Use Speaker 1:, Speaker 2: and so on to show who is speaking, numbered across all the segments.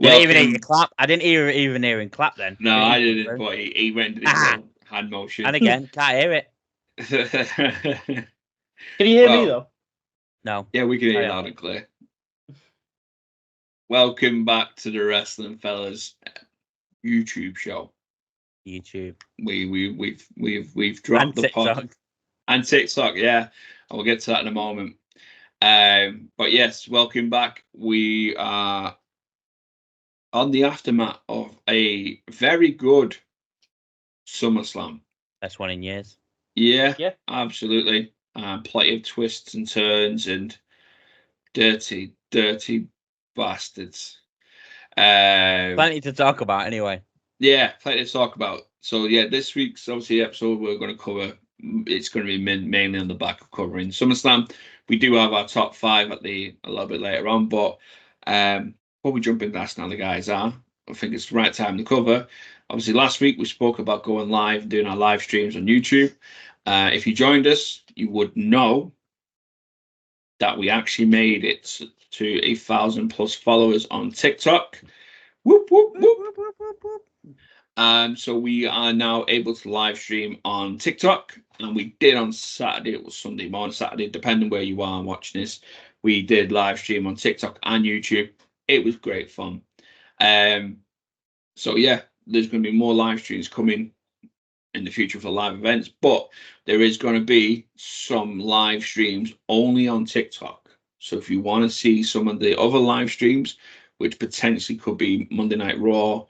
Speaker 1: Didn't even hear you clap. I didn't even hear him clap then.
Speaker 2: No, I didn't, but he went into his hand motion.
Speaker 1: And again, can't hear it.
Speaker 3: Can you hear me, though?
Speaker 1: No.
Speaker 2: Yeah, we can hear you loud and clear. Welcome back to the Wrestling Fellas YouTube show.
Speaker 1: YouTube.
Speaker 2: We've dropped the pod. And TikTok, yeah. And we'll get to that in a moment. But yes, welcome back. We are on the aftermath of a very good SummerSlam.
Speaker 1: Best one in years.
Speaker 2: Yeah, absolutely. Plenty of twists and turns and dirty bastards.
Speaker 1: Plenty to talk about anyway.
Speaker 2: Yeah, plenty to talk about. So yeah, this week's obviously episode we're going to cover. It's going to be mainly on the back of covering SummerSlam. We do have our top 5 a little bit later on, but before we jump into that, now the guys I think it's the right time to cover. Obviously, last week we spoke about going live and doing our live streams on YouTube. If you joined us, you would know that we actually made it to 1,000+ followers on TikTok. Whoop, whoop, whoop. Whoop, whoop, whoop. So we are now able to live stream on TikTok, and we did on Saturday. It was Sunday morning, Saturday, depending where you are watching this. We did live stream on TikTok and YouTube. It was great fun. So yeah, there's going to be more live streams coming in the future for live events, but there is going to be some live streams only on TikTok. So if you want to see some of the other live streams, which potentially could be Monday Night Raw,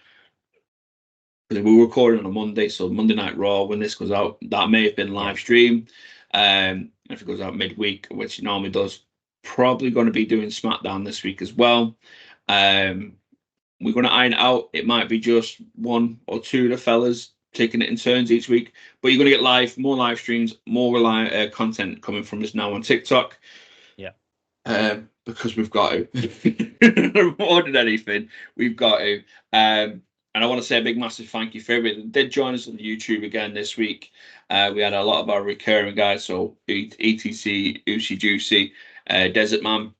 Speaker 2: because we were recording on a Monday, so Monday Night Raw, when this goes out, that may have been live stream. If it goes out midweek, which it normally does, probably going to be doing SmackDown this week as well. We're going to iron it out. It might be just 1 or 2 of the fellas taking it in turns each week, but you're going to get more live streams, more content coming from us now on TikTok. Yeah. Because we've got to. More than anything, we've got to. And I want to say a big, massive thank you for everybody that did join us on YouTube again this week. We had a lot of our recurring guys, so ETC, Usi Juicy, Desert Man,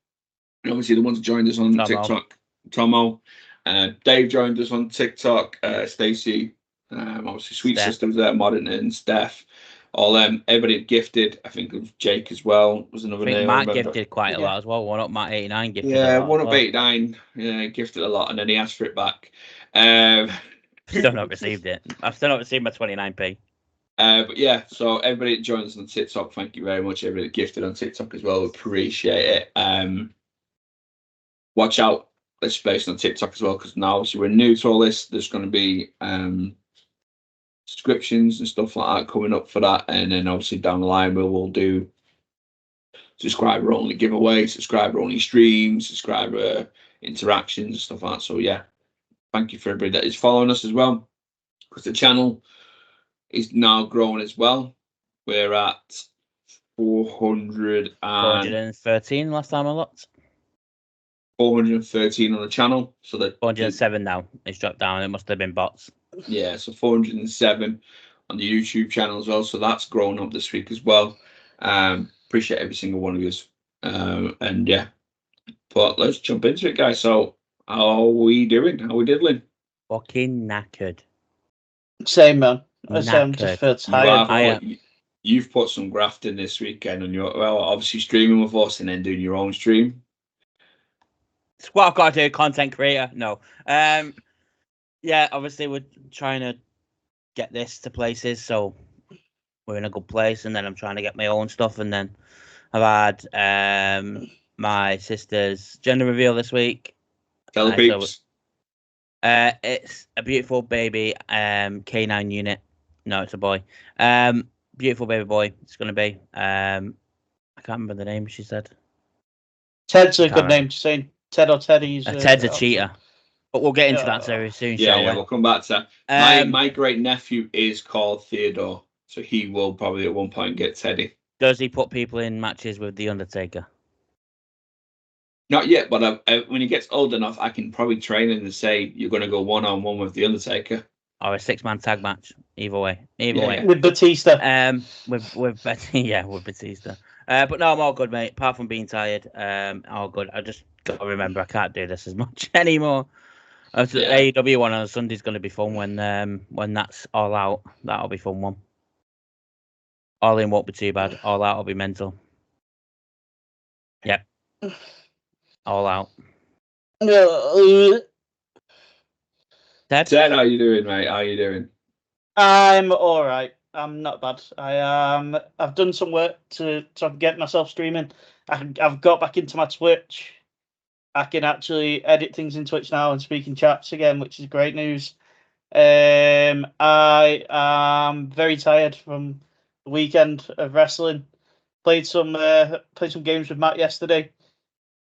Speaker 2: and obviously the ones that joined us on TikTok, Tomo. Dave joined us on TikTok, Stacey, obviously Sweet
Speaker 1: Steph.
Speaker 2: Sister was there, Modern and Steph. All everybody gifted. I think it was Jake as well. Was another name.
Speaker 1: Matt gifted quite a lot as well. One up Matt 89 gifted.
Speaker 2: Yeah,
Speaker 1: a lot
Speaker 2: one up 89. Yeah, gifted a lot, and then he asked for it back.
Speaker 1: Still not received it. I've still not received my 29p.
Speaker 2: But yeah, so everybody that joins on TikTok, thank you very much. Everybody that gifted on TikTok as well, appreciate it. Watch out, let's space on TikTok as well, because now obviously we're new to all this. There's going to be subscriptions and stuff like that coming up for that, and then obviously down the line we'll do subscriber only giveaways, subscriber only streams, subscriber interactions and stuff like that. So yeah, thank you for everybody that is following us as well, because the channel is now growing as well. We're at
Speaker 1: 413 last time I looked.
Speaker 2: 413 on the channel, so that
Speaker 1: 407 now. It's dropped down. It must have been bots.
Speaker 2: Yeah, so 407 on the YouTube channel as well. So that's grown up this week as well. Appreciate every single one of you. And yeah, but let's jump into it, guys. So how are we doing? How are we diddling?
Speaker 1: Fucking knackered.
Speaker 3: Same, man. I'm just feel tired.
Speaker 2: You've put some graft in this weekend, and you're obviously streaming with us and then doing your own stream.
Speaker 1: It's what I've got to do, content creator. No. Yeah, obviously we're trying to get this to places, so we're in a good place, and then I'm trying to get my own stuff, and then I've had my sister's gender reveal this week.
Speaker 2: Tell the peeps.
Speaker 1: It's a beautiful baby K9 unit. No, it's a boy. Beautiful baby boy. It's going to be. I can't remember the name she said.
Speaker 3: Ted's a good name to say. Ted or Teddy's.
Speaker 1: Ted's a cheater. But we'll get into that very soon, shall we?
Speaker 2: Yeah, we'll come back to that. My great nephew is called Theodore, so he will probably at one point get Teddy.
Speaker 1: Does he put people in matches with The Undertaker?
Speaker 2: Not yet, but when he gets old enough, I can probably train him and say you're going to go 1-on-1 with The Undertaker.
Speaker 1: Or a 6-man tag match. Either way. Way.
Speaker 3: With Batista.
Speaker 1: With Batista. But no, I'm all good, mate. Apart from being tired, all good. I just got to remember I can't do this as much anymore. The AEW one on Sunday's going to be fun when that's all out. That'll be fun one. All in won't be too bad. All out will be mental. Yep. All out.
Speaker 2: Ted, how you doing, mate? How you doing?
Speaker 3: I'm all right. I'm not bad. I've done some work to get myself streaming. I've got back into my Twitch. I can actually edit things in Twitch now and speak in chats again, which is great news. I am very tired from the weekend of wrestling. Played some games with Matt yesterday.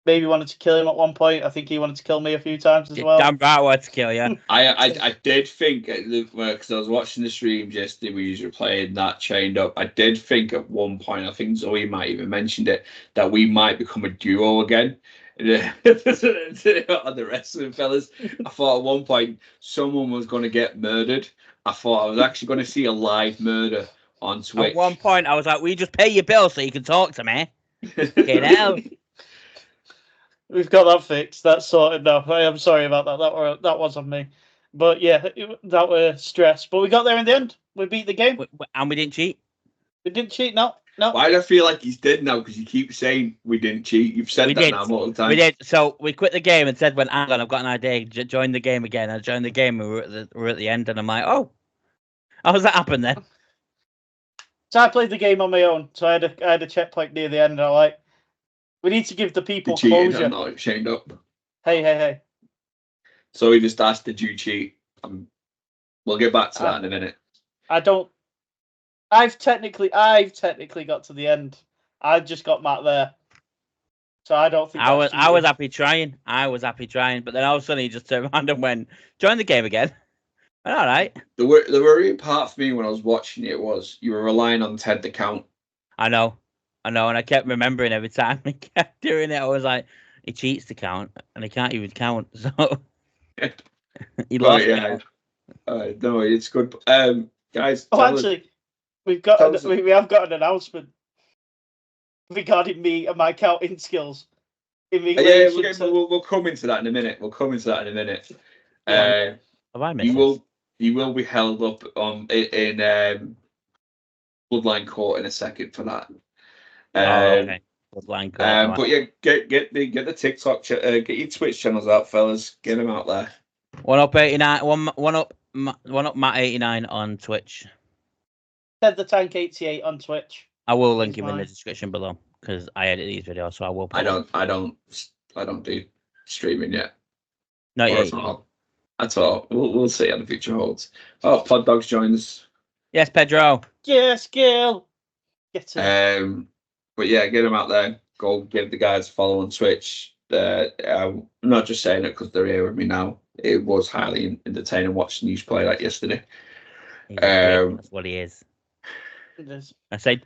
Speaker 3: Maybe wanted to kill him at one point. I think he wanted to kill me a few times as well.
Speaker 1: Damn right, I wanted to kill you.
Speaker 2: I did think, because I was watching the streams yesterday, we were playing that chained up. I did think at one point, I think Zoe might even mentioned it, that we might become a duo again. On the wrestling fellas, I thought at one point someone was going to get murdered. I thought I was actually going to see a live murder on Twitch.
Speaker 1: At one point, I was like, "Will you just pay your bill so you can talk to me?" Get out.
Speaker 3: We've got that fixed. That's sorted now. I am sorry about that. That was on me. But yeah, that was stress. But we got there in the end. We beat the game.
Speaker 1: And we didn't cheat.
Speaker 3: We didn't cheat, no.
Speaker 2: Why do I feel like he's dead now? Because you keep saying we didn't cheat. You've said that now multiple times.
Speaker 1: We did. So we quit the game and said, "When hang on, I've got an idea. Join the game again." I joined the game and we're at the end, and I'm like, "Oh, how does that happen then?"
Speaker 3: So I played the game on my own. So I had a checkpoint near the end, and I'm like, we need to give the people closure.
Speaker 2: Not chained up.
Speaker 3: Hey.
Speaker 2: So he just asked, "Did you cheat?" We'll get back to that in a minute.
Speaker 3: I don't. I've technically got to the end. I just got Matt there, so I don't think
Speaker 1: I was happy trying. But then all of a sudden he just turned around and went, "Join the game again." All right.
Speaker 2: The worrying part for me when I was watching it was you were relying on Ted to count.
Speaker 1: I know, and I kept remembering every time he kept doing it. I was like, he cheats to count, and he can't even count. So he lost.
Speaker 2: Yeah. No, it's good, guys.
Speaker 3: Actually, we have got an announcement regarding me and my counting skills.
Speaker 2: We'll come into that in a minute.
Speaker 1: Have I missed
Speaker 2: You will be held up in Bloodline Court in a second for that.
Speaker 1: Okay. Bloodline Court.
Speaker 2: But yeah, get the TikTok, get your Twitch channels out, fellas. Get them out there.
Speaker 1: One up 89. One up Matt 89 on Twitch.
Speaker 3: Ted the Tank 88 on Twitch.
Speaker 1: I will link him in the description below because I edit these videos, so I will.
Speaker 2: I don't do streaming yet.
Speaker 1: Not yet.
Speaker 2: That's all. We'll see how the future holds. Oh, Pod Dogs joined us.
Speaker 1: Yes, Pedro.
Speaker 3: Yes, Gil. Get
Speaker 2: it. But yeah, get them out there. Go give the guys a follow on Twitch. I'm not just saying it because they're here with me now. It was highly entertaining watching you play that yesterday.
Speaker 1: That's what he is.
Speaker 3: It is.
Speaker 1: I said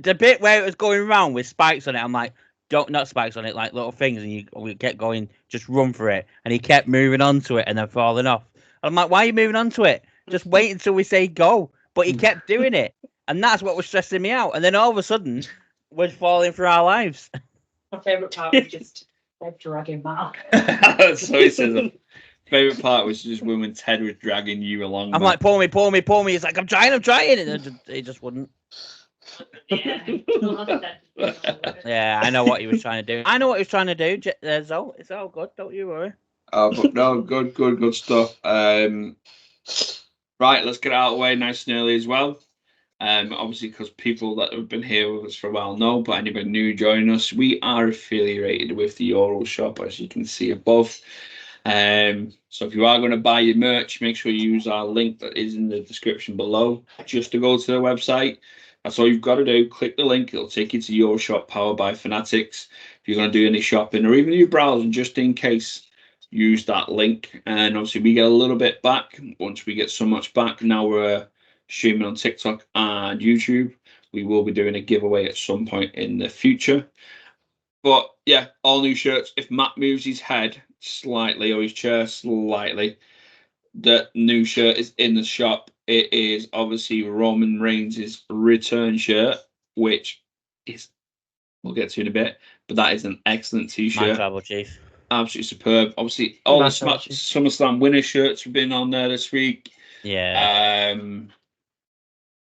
Speaker 1: the bit where it was going around with spikes on it. I'm like, not spikes on it, like little things, and we kept going, just run for it, and he kept moving onto it and then falling off. I'm like, why are you moving onto it? Just wait until we say go. But he kept doing it, and that's what was stressing me out. And then all of a sudden, we're falling for our lives.
Speaker 4: My favourite part was just dragging Matt.
Speaker 2: So he says. Favorite part was just when Ted was dragging you along.
Speaker 1: I'm like, pull me. He's like, I'm trying, and he just wouldn't. Yeah, I know what he was trying to do. It's all good. Don't you worry.
Speaker 2: But no, good stuff. Right, let's get out of the way nice and early as well. Obviously, because people that have been here with us for a while know, but anybody new joining us, we are affiliated with the Euro Shop, as you can see above. So if you are going to buy your merch, make sure you use our link that is in the description below just to go to the website. That's all you've got to do. Click the link. It'll take you to your shop powered by Fanatics. If you're going to do any shopping or even your browsing, just in case, use that link. And obviously we get a little bit back. Once we get so much back, now we're streaming on TikTok and YouTube. We will be doing a giveaway at some point in the future. But yeah, all new shirts. If Matt moves his head slightly or his chair slightly, the new shirt is in the shop. It is obviously Roman Reigns' return shirt, which is we'll get to in a bit, but that is an excellent t-shirt.
Speaker 1: My travel chief.
Speaker 2: absolutely superb. Obviously, all the
Speaker 3: Nice matches.
Speaker 2: SummerSlam winner shirts have been on there this week.
Speaker 1: Yeah.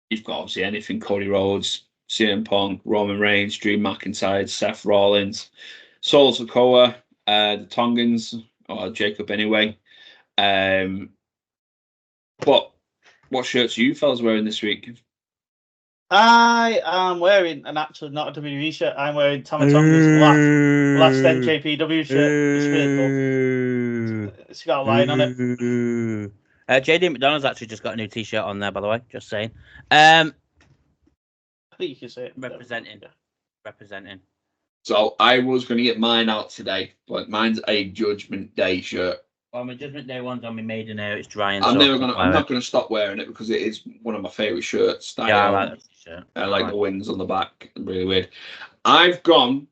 Speaker 2: You've got obviously anything Cody Rhodes, CM Punk, Roman Reigns, Drew McIntyre, Seth Rollins, Sikoa, the Tongans, or Jacob anyway. But what shirts are you fellas wearing this week?
Speaker 3: I am wearing an actual not a WWE shirt. I'm wearing Tama Tonga's last NJPW shirt. It's really cool. It's got a lion on it.
Speaker 1: JD McDonald's actually just got a new T-shirt on there, by the way. Just saying.
Speaker 3: I think you can say it.
Speaker 1: Representing.
Speaker 2: So I was going to get mine out today, but mine's a Judgment Day shirt.
Speaker 1: Well, my Judgment Day one's on my maiden hair. It's drying.
Speaker 2: I'm not going to stop wearing it because it is one of my favorite shirts.
Speaker 1: Yeah, I like that shirt.
Speaker 2: I like the wings on the back. Really weird. I've gone.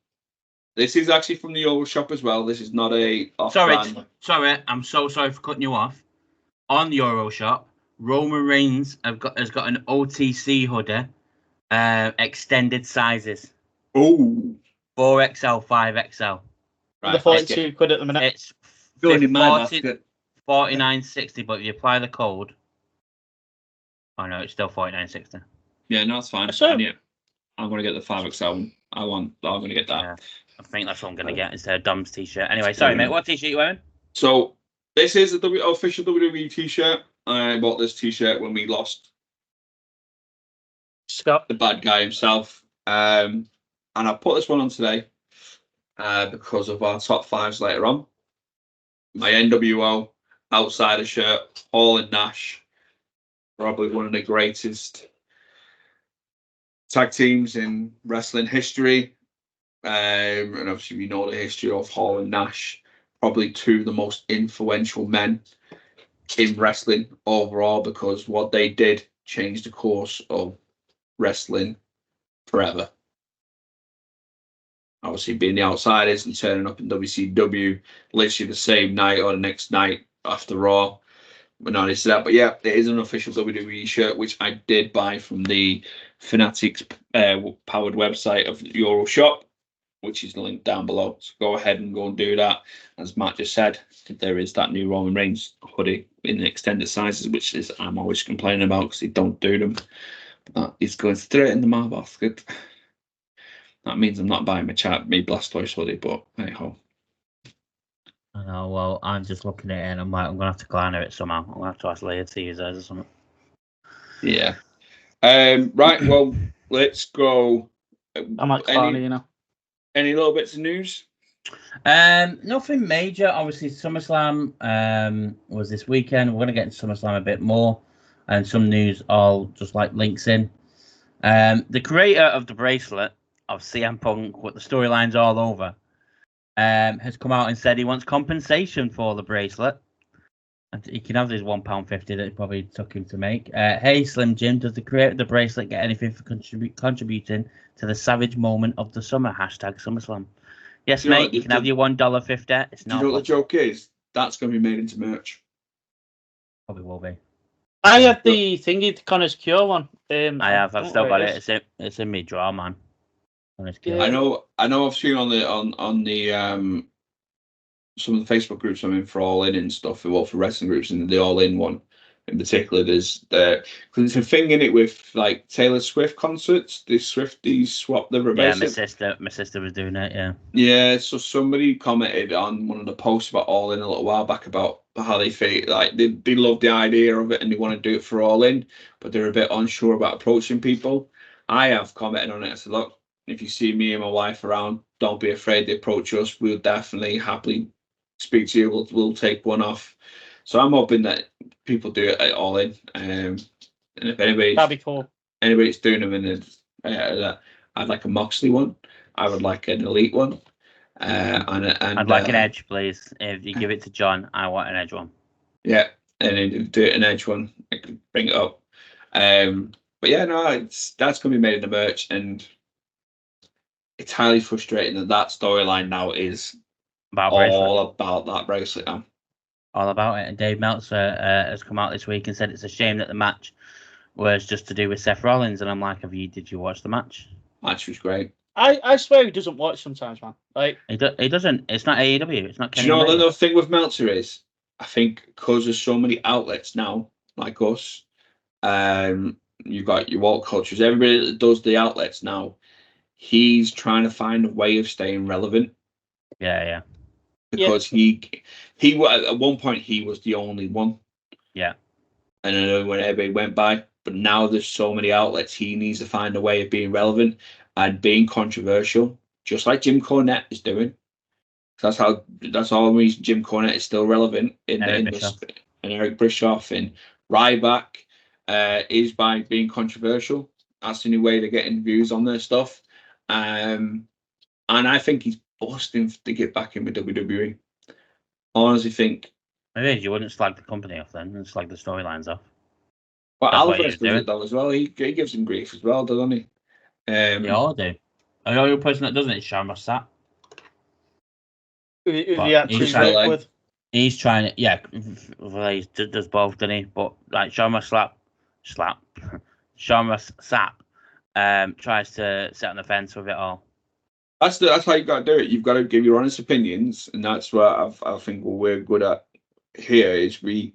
Speaker 2: This is actually from the Euro shop as well. This is not a off-brand.
Speaker 1: Sorry. I'm so sorry for cutting you off. On the Euro shop, Roman Reigns has got an OTC hoodie, extended sizes.
Speaker 2: Oh.
Speaker 1: 4XL, 5XL.
Speaker 3: Right, the 42 quid at the minute.
Speaker 1: It's
Speaker 2: going in my basket.
Speaker 1: 49.60, but if you apply the code, oh no, it's still 49.60.
Speaker 2: Yeah, no, it's fine.
Speaker 3: So,
Speaker 2: I'm going to get the 5XL. I'm going to get that.
Speaker 1: Yeah, I think that's what I'm going to get instead of Dom's t-shirt. Anyway, sorry, mate. What t-shirt you wearing?
Speaker 2: So this is the official WWE t-shirt. I bought this t-shirt when we lost
Speaker 3: Scott,
Speaker 2: the bad guy himself. And I put this one on today because of our top fives later on. My NWO outsider shirt, Hall and Nash, probably one of the greatest tag teams in wrestling history. And obviously we know the history of Hall and Nash, probably two of the most influential men in wrestling overall, because what they did changed the course of wrestling forever. Obviously being the outsiders and turning up in WCW literally the same night or the next night after Raw. But not into that. But yeah, it is an official WWE shirt, which I did buy from the Fanatics powered website of the Euro shop, which is linked down below. So go ahead and go and do that. As Matt just said, there is that new Roman Reigns hoodie in the extended sizes, which is I'm always complaining about because they don't do them. But that is going straight in the my basket. That means I'm not buying my Blastoise hoodie, but hey ho.
Speaker 1: I know, well, I'm just looking at it and I'm like, I'm going to have to climb it somehow. I'm going to have to ask Leah to use those or something.
Speaker 2: Yeah. Right, well, let's go.
Speaker 3: I'm like Clarny, you know.
Speaker 2: Any little bits of news?
Speaker 1: Nothing major. Obviously, SummerSlam was this weekend. We're going to get into SummerSlam a bit more. And some news all just like links in. The creator of the bracelet of CM Punk, with the storylines all over, has come out and said he wants compensation for the bracelet. And he can have his £1.50 that it probably took him to make. Hey, Slim Jim, does the creator of the bracelet get anything for contributing to the savage moment of the summer? #SummerSlam. Yes, mate, you can have your $1.50. It's not.
Speaker 2: Do you know what the joke is? That's going to be made into merch.
Speaker 1: Probably will be.
Speaker 3: I have the thingy, the Connor's Cure one.
Speaker 1: I have. I've still got it. It's in me drawer, man.
Speaker 3: Yeah.
Speaker 2: I know. I've seen on the some of the Facebook groups I'm in for All In and stuff. Well, for wrestling groups, and the All In one in particular, there's because it's a thing in it with like Taylor Swift concerts. The Swifties swap the bracelet.
Speaker 1: Yeah, my sister was doing it. Yeah.
Speaker 2: Yeah. So somebody commented on one of the posts about All In a little while back about how they feel like they love the idea of it and they want to do it for All In, but they're a bit unsure about approaching people. I have commented on it. I said, look, if you see me and my wife around, don't be afraid to approach us. We'll definitely happily speak to you. We'll take one off. So I'm hoping that people do it at All In. And if
Speaker 3: That'd be cool.
Speaker 2: Anybody's doing them in I'd like a Moxley one. I would like an Elite one. And
Speaker 1: I'd like an Edge, please. If you give it to John, I want an Edge one.
Speaker 2: Yeah, and then do it an Edge one. I can bring it up. But yeah, no, that's going to be made in the merch, and it's highly frustrating that storyline now is all about that bracelet now.
Speaker 1: All about it. And Dave Meltzer has come out this week and said it's a shame that the match was just to do with Seth Rollins. And I'm like, did you watch the match?
Speaker 2: Match was great.
Speaker 3: I swear he doesn't watch sometimes, man. Like
Speaker 1: He doesn't. It's not AEW. It's not
Speaker 2: Do
Speaker 1: Kenny
Speaker 2: you know what
Speaker 1: Omega.
Speaker 2: the thing with Meltzer is? I think because there's so many outlets now, like us, you've got your Walt Cultures, everybody that does the outlets now, he's trying to find a way of staying relevant.
Speaker 1: Yeah.
Speaker 2: Because he at one point he was the only one.
Speaker 1: Yeah.
Speaker 2: And I know when everybody went by, but now there's so many outlets, he needs to find a way of being relevant and being controversial, just like Jim Cornette is doing. That's all the reason Jim Cornette is still relevant in
Speaker 1: Eric
Speaker 2: the
Speaker 1: Bischoff.
Speaker 2: and Eric Bischoff and Ryback is by being controversial. That's the new way they're getting views on their stuff. And I think he's busting to get back in with WWE. I honestly think.
Speaker 1: Maybe you wouldn't slag the company off then and slag the storylines off.
Speaker 2: Well,
Speaker 1: That's what he
Speaker 2: Alvarez
Speaker 1: was
Speaker 2: does
Speaker 1: doing.
Speaker 2: it though as well. He gives him grief as well, doesn't he?
Speaker 1: They all do. The only person that doesn't is Shamrock Sat.
Speaker 3: who he
Speaker 1: But
Speaker 3: actually
Speaker 1: he's
Speaker 2: trying-
Speaker 3: worked with.
Speaker 1: He's trying to, yeah, well, he does both, doesn't he? But like Shamrock Sat tries to sit on the fence with it all.
Speaker 2: That's how you got to do it. You've got to give your honest opinions, and that's what I think we're good at here. Is we,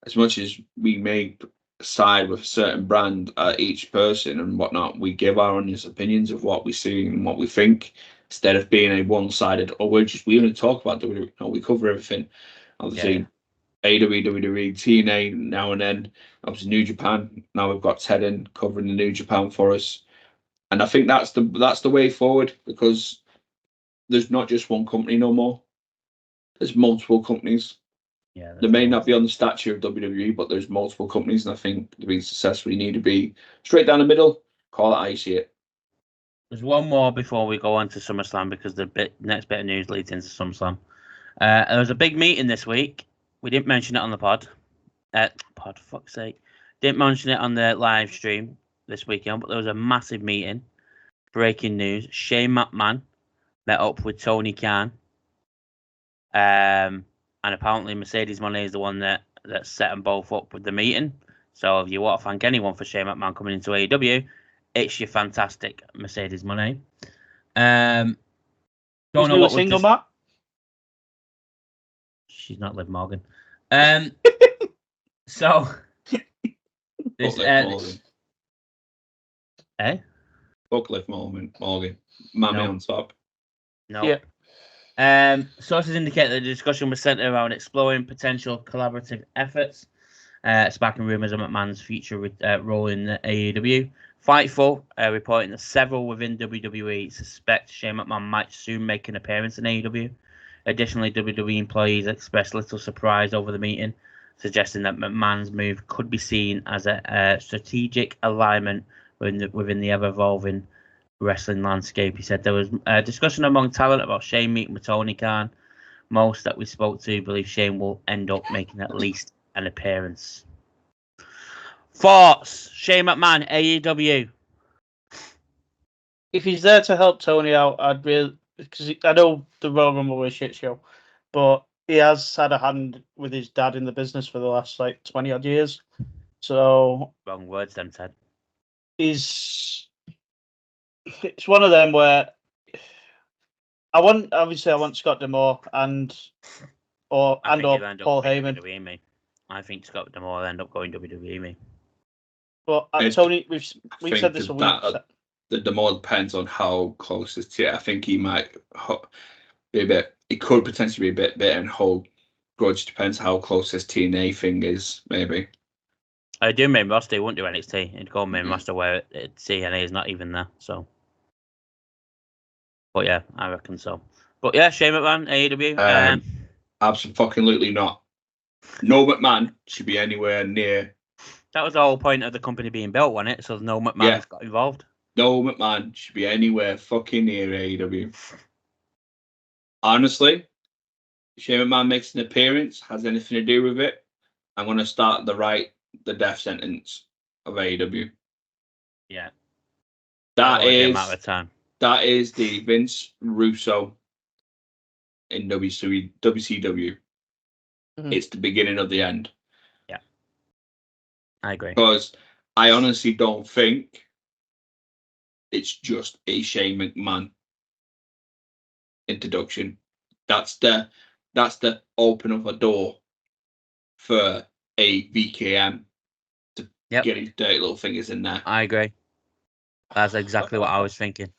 Speaker 2: as much as we may side with a certain brand, each person and whatnot, we give our honest opinions of what we see and what we think, instead of being a one-sided. Or we only talk about WWE. No, we cover everything. Obviously, AEW, WWE, TNA now and then. Obviously, New Japan. Now we've got Ted in covering the New Japan for us. And I think that's the way forward, because there's not just one company no more. There's multiple companies.
Speaker 1: Yeah,
Speaker 2: They may not be on the stature of WWE, but there's multiple companies, and I think to be successful, you need to be straight down the middle. Call it how you see it.
Speaker 1: There's one more before we go on to SummerSlam, because the next bit of news leads into SummerSlam. There was a big meeting this week. We didn't mention it on the pod. Fuck's sake. Didn't mention it on the live stream this weekend, but there was a massive meeting. Breaking news: Shane McMahon met up with Tony Khan, and apparently Mercedes Money is the one that set them both up with the meeting. So if you want to thank anyone for Shane McMahon coming into AEW, it's your fantastic Mercedes Money. Don't know what
Speaker 3: single, Matt?
Speaker 1: She's not Liv Morgan. So this
Speaker 2: Fuck Liv Morgan. Mammy on top.
Speaker 1: No.
Speaker 3: Yeah.
Speaker 1: Sources indicate that the discussion was centered around exploring potential collaborative efforts, sparking rumors of McMahon's future role in the AEW. Fightful reporting that several within WWE suspect Shane McMahon might soon make an appearance in AEW. Additionally, WWE employees expressed little surprise over the meeting, suggesting that McMahon's move could be seen as a strategic alignment within the ever-evolving wrestling landscape. He said there was a discussion among talent about Shane meeting with Tony Khan. Most that we spoke to believe Shane will end up making at least an appearance. Thoughts? Shane McMahon, AEW.
Speaker 3: If he's there to help Tony out, I'd really, because I know the Royal Rumble was a shit show, but he has had a hand with his dad in the business for the last 20 odd years. So
Speaker 1: Wrong words, then, Ted.
Speaker 3: It's one of them where I want Scott D'Amore and Paul Heyman.
Speaker 1: I think Scott D'Amore will end up going WWE.
Speaker 3: But Tony, we've said this a week.
Speaker 2: The D'Amore depends on how close it's to. I think he might be a bit. It could potentially be a bit better and hold grudge. Depends how close this TNA thing is. Maybe.
Speaker 1: I do main roster. He wouldn't do NXT. He'd go main roster where TNA is not even there. So, but yeah, I reckon so. But yeah, Shane McMahon, AEW.
Speaker 2: Absolutely not. No McMahon should be anywhere near.
Speaker 1: That was the whole point of the company being built, wasn't it? So no McMahon got involved.
Speaker 2: No McMahon should be anywhere fucking near AEW. Honestly, Shane McMahon makes an appearance, has anything to do with it, I'm going to start the death sentence of AEW.
Speaker 1: Yeah.
Speaker 2: That is
Speaker 1: amount of time.
Speaker 2: That is the Vince Russo in WCW. Mm-hmm. It's the beginning of the end.
Speaker 1: Yeah. I agree.
Speaker 2: Because I honestly don't think It's just a Shane McMahon introduction. That's the open up a door for a VKM to get his dirty little fingers in there.
Speaker 1: I agree. That's exactly what I was thinking.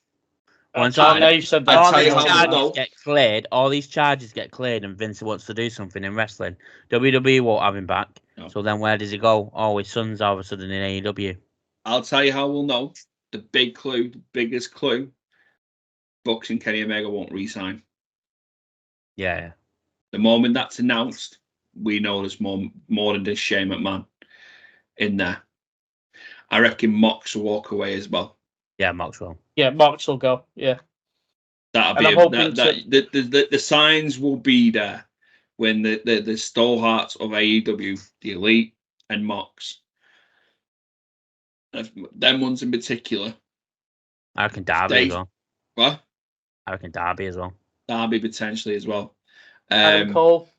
Speaker 1: Once
Speaker 3: Now you've said that.
Speaker 1: all these charges get cleared, and Vince wants to do something in wrestling, WWE won't have him back. No. So then where does he go? Oh, his son's all of a sudden in AEW.
Speaker 2: I'll tell you how we'll know. The big clue, the biggest clue, Bucks and Kenny Omega won't re-sign.
Speaker 1: Yeah.
Speaker 2: The moment that's announced, we know there's more than just Shane McMahon in there. I reckon Mox will walk away as well.
Speaker 1: Yeah, Mox will.
Speaker 3: Yeah, Mox will go. Yeah.
Speaker 2: That'll be the signs will be there when the stalwarts of AEW, the Elite and Mox, them ones in particular.
Speaker 1: I reckon Darby as well.
Speaker 2: What?
Speaker 1: I reckon Darby as well.
Speaker 2: Darby potentially as well.
Speaker 3: Adam Cole.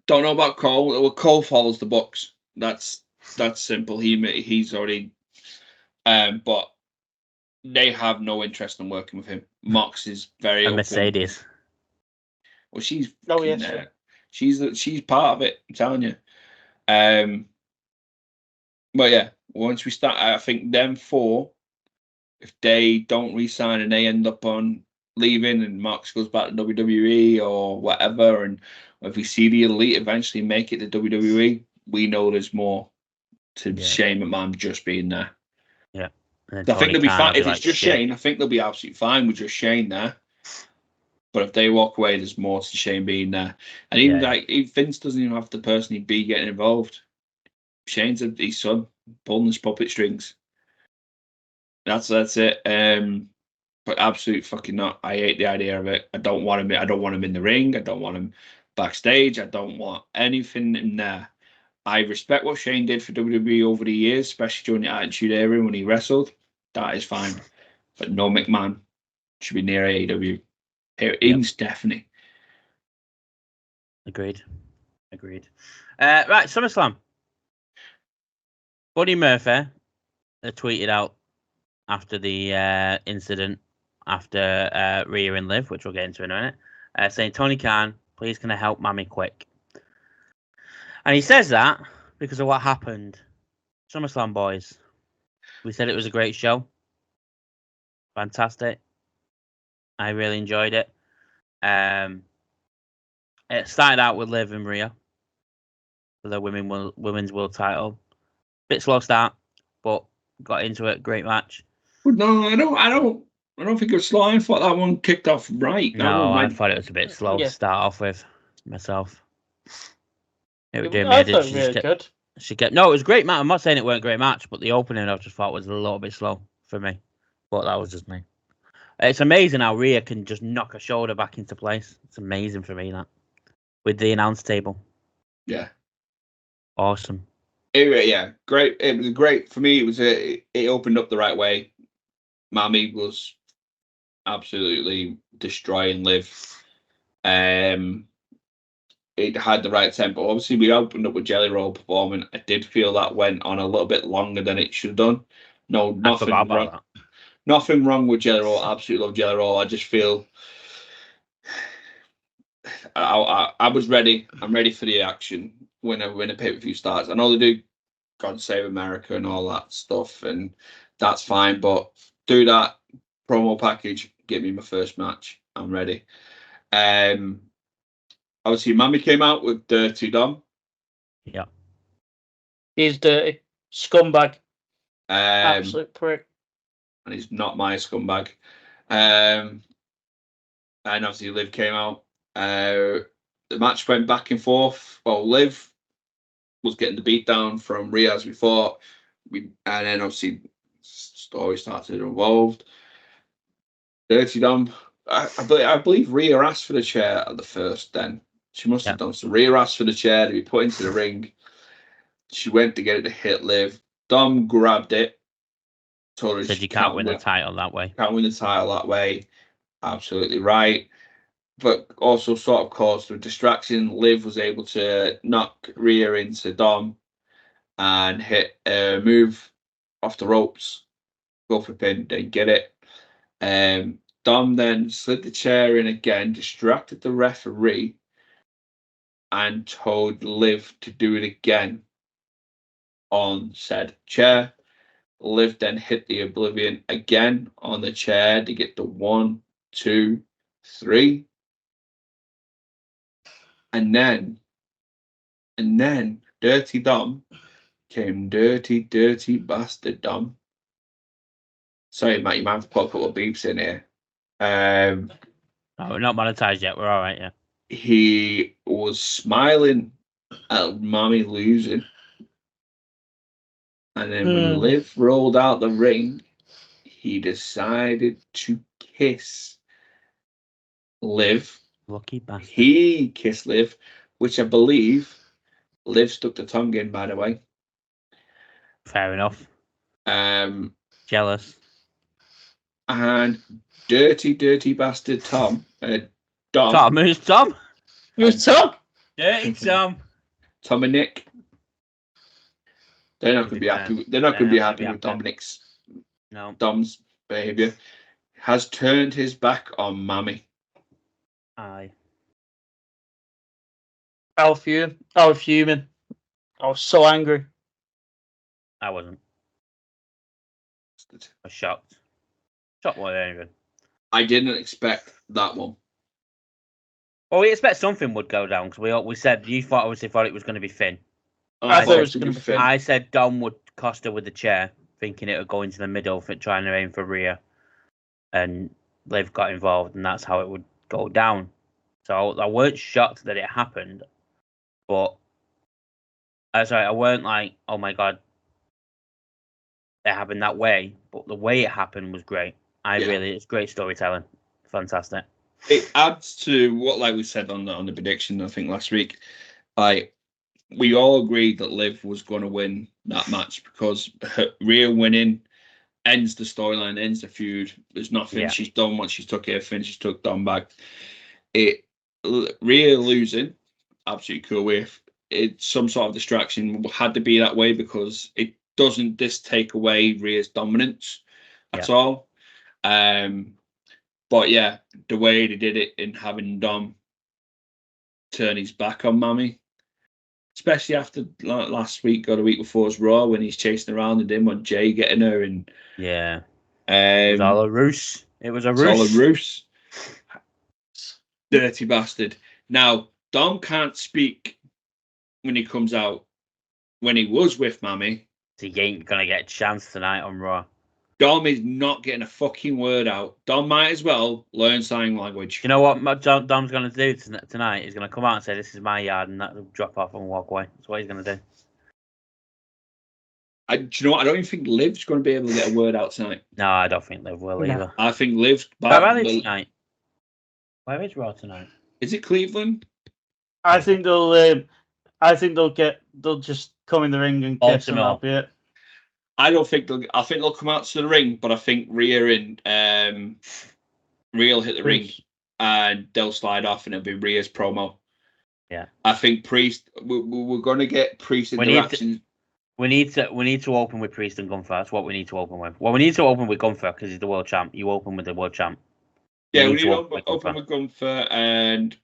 Speaker 2: Don't know about Cole. Well, Cole follows the Bucks. That's simple. He's already. But they have no interest in working with him. Mox is very open.
Speaker 1: Mercedes.
Speaker 2: Well, she's.
Speaker 3: Oh yes. Yeah,
Speaker 2: she's part of it. I'm telling you. But yeah, once we start, I think them four, if they don't re-sign and they end up on leaving and Mox goes back to WWE or whatever, and if we see the Elite eventually make it to WWE, we know there's more to Shane McMahon just being there.
Speaker 1: Yeah.
Speaker 2: I think they'll be fine. If it's just Shane, I think they'll be absolutely fine with just Shane there. But if they walk away, there's more to Shane being there. And even Vince doesn't even have to personally be getting involved. Shane's his son, pulling his puppet strings. That's it. But absolute fucking not. I hate the idea of it. I don't want him. I don't want him in the ring. I don't want him backstage. I don't want anything in there. I respect what Shane did for WWE over the years, especially during the Attitude Era when he wrestled. That is fine. But no McMahon should be near AEW. Definitely.
Speaker 1: Agreed. Right, SummerSlam. Buddy Murphy tweeted out after the incident after Rhea and Liv, which we'll get into in a minute, saying, Tony Khan, please can I help Mammy quick? And he says that because of what happened. SummerSlam, boys. We said it was a great show. Fantastic. I really enjoyed it. It started out with Liv and Rhea for the women's world title. Bit slow start, but got into it. Great match.
Speaker 2: No, I don't think it was slow. I thought that one kicked off right.
Speaker 1: No, I thought it was a bit slow to start off with myself. It was doing
Speaker 3: really good.
Speaker 1: It was a great match. I'm not saying it weren't a great match, but the opening I just thought was a little bit slow for me. But that was just me. It's amazing how Rhea can just knock her shoulder back into place. It's amazing for me, that. With the announce table.
Speaker 2: Yeah.
Speaker 1: Awesome.
Speaker 2: Great. It was great. For me, it opened up the right way. Mammy was absolutely destroying Liv. It had the right tempo. Obviously, we opened up with Jelly Roll performing. I did feel that went on a little bit longer than it should have done. No, nothing wrong. Nothing wrong with Jelly Roll. Absolutely love Jelly Roll. I just feel I was ready. I'm ready for the action when a pay-per-view starts. I know they do God Save America and all that stuff, and that's fine. But do that promo package. Get me my first match. I'm ready. Obviously, Mammy came out with Dirty Dom.
Speaker 1: Yeah.
Speaker 3: He's dirty. Scumbag. Absolute prick.
Speaker 2: And he's not my scumbag. And obviously, Liv came out. The match went back and forth. Well, Liv was getting the beat down from Rhea, as we thought. And then, obviously, story started involved. Dirty Dom. I believe Rhea asked for the chair at the first then. She must have done. So Rhea asked for the chair to be put into the ring. She went to get it to hit Liv. Dom grabbed it. Told her
Speaker 1: said you can't win the title that way.
Speaker 2: Can't win the title that way. Absolutely right. But also sort of caused a distraction. Liv was able to knock Rhea into Dom and hit a move off the ropes, go for pin, didn't get it. Dom then slid the chair in again, distracted the referee, and told Liv to do it again on said chair. Liv then hit the Oblivion again on the chair to get the 1, 2, 3. And then Dirty Dom came dirty bastard Dom. Sorry, Matt, you might have to put a couple of beeps in here.
Speaker 1: No, we're not monetized yet. We're all right, yeah.
Speaker 2: He was smiling at Mommy losing. And then when Liv rolled out the ring, he decided to kiss Liv.
Speaker 1: Lucky bastard.
Speaker 2: He kissed Liv, which I believe Liv stuck the tongue in, by the way.
Speaker 1: Fair enough. Jealous.
Speaker 2: And dirty bastard Tom. Dom.
Speaker 1: Tom, who's Tom?
Speaker 3: Who's Tom?
Speaker 1: Dirty Tom.
Speaker 2: Tom and Nick. They're not going to be happy. They're not going to be happy with Dominic's.
Speaker 1: No.
Speaker 2: Dom's behaviour. Has turned his back on Mammy.
Speaker 1: Aye.
Speaker 3: I was fuming. I was so angry.
Speaker 1: I wasn't. I was shocked. Shocked more than anything.
Speaker 2: I didn't expect that one.
Speaker 1: Well, we expect something would go down because we said you obviously thought it was going to be Finn.
Speaker 3: I thought it was going to be Finn.
Speaker 1: I said Dom would cost her with the chair, thinking it would go into the middle for trying to aim for Rhea, and Liv got involved, and that's how it would go down. So I weren't shocked that it happened, but I weren't like, oh my god, it happened that way. But the way it happened was great. It's great storytelling, fantastic.
Speaker 2: It adds to what, like we said on the prediction, I think last week. We all agreed that Liv was going to win that match because Rhea winning ends the storyline, ends the feud. There's nothing she's done once she's took everything. She's took Dom back. Rhea losing, absolutely cool with. It's some sort of distraction. Had to be that way because it doesn't take away Rhea's dominance at all. But yeah, the way they did it in having Dom turn his back on Mammy, especially after last week or the week before's Raw when he's chasing around and him on Jay getting her and
Speaker 1: it was all a ruse. It was a ruse.
Speaker 2: All a ruse. Dirty bastard. Now Dom can't speak when he comes out. When he was with Mammy,
Speaker 1: he ain't gonna get a chance tonight on Raw.
Speaker 2: Dom is not getting a fucking word out. Dom might as well learn sign language.
Speaker 1: You know what Dom's going to do tonight? He's going to come out and say, this is my yard, and that'll drop off and walk away. That's what he's going to do.
Speaker 2: Do you know what? I don't even think Liv's going to be able to get a word out tonight.
Speaker 1: No, I don't think Liv will either.
Speaker 2: I think Liv's...
Speaker 1: Where are they tonight? Where is Raw tonight?
Speaker 2: Is it Cleveland?
Speaker 3: I think they'll just come in the ring and kiss and that'll be it.
Speaker 2: I think they'll come out to the ring, but I think Rhea and Rhea will hit the ring and they'll slide off and it'll be Rhea's promo.
Speaker 1: Yeah.
Speaker 2: I think Priest, we're going to get Priest interaction.
Speaker 1: We need to open with Priest and Gunther. That's what we need to open with. Well, we need to open with Gunther because he's the world champ. You open with the world champ.
Speaker 2: We need to open with Gunther, and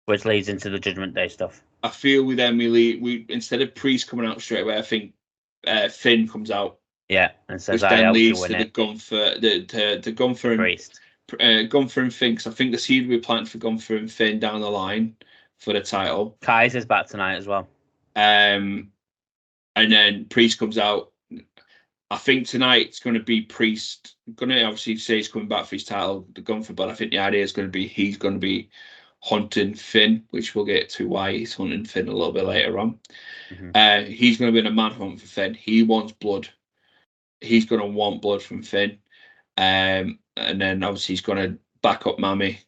Speaker 1: which leads into the Judgment Day stuff.
Speaker 2: I feel with them we instead of Priest coming out straight away, I think Finn comes out.
Speaker 1: Yeah, and says
Speaker 2: which
Speaker 1: I
Speaker 2: then leads
Speaker 1: to
Speaker 2: the Gunther, the Gunther and
Speaker 1: Priest.
Speaker 2: Gunther and Finn. Because I think the seed we planted for Gunther and Finn down the line for the title.
Speaker 1: Kaiser's back tonight as well.
Speaker 2: And then Priest comes out. I think tonight it's going to be Priest. Going to obviously say he's coming back for his title, the Gunther, but I think the idea is going to be he's going to be hunting Finn, which we'll get to why he's hunting Finn a little bit later on. Mm-hmm. He's going to be in a manhunt for Finn. He wants blood. He's going to want blood from Finn. And then obviously he's going to back up Mammy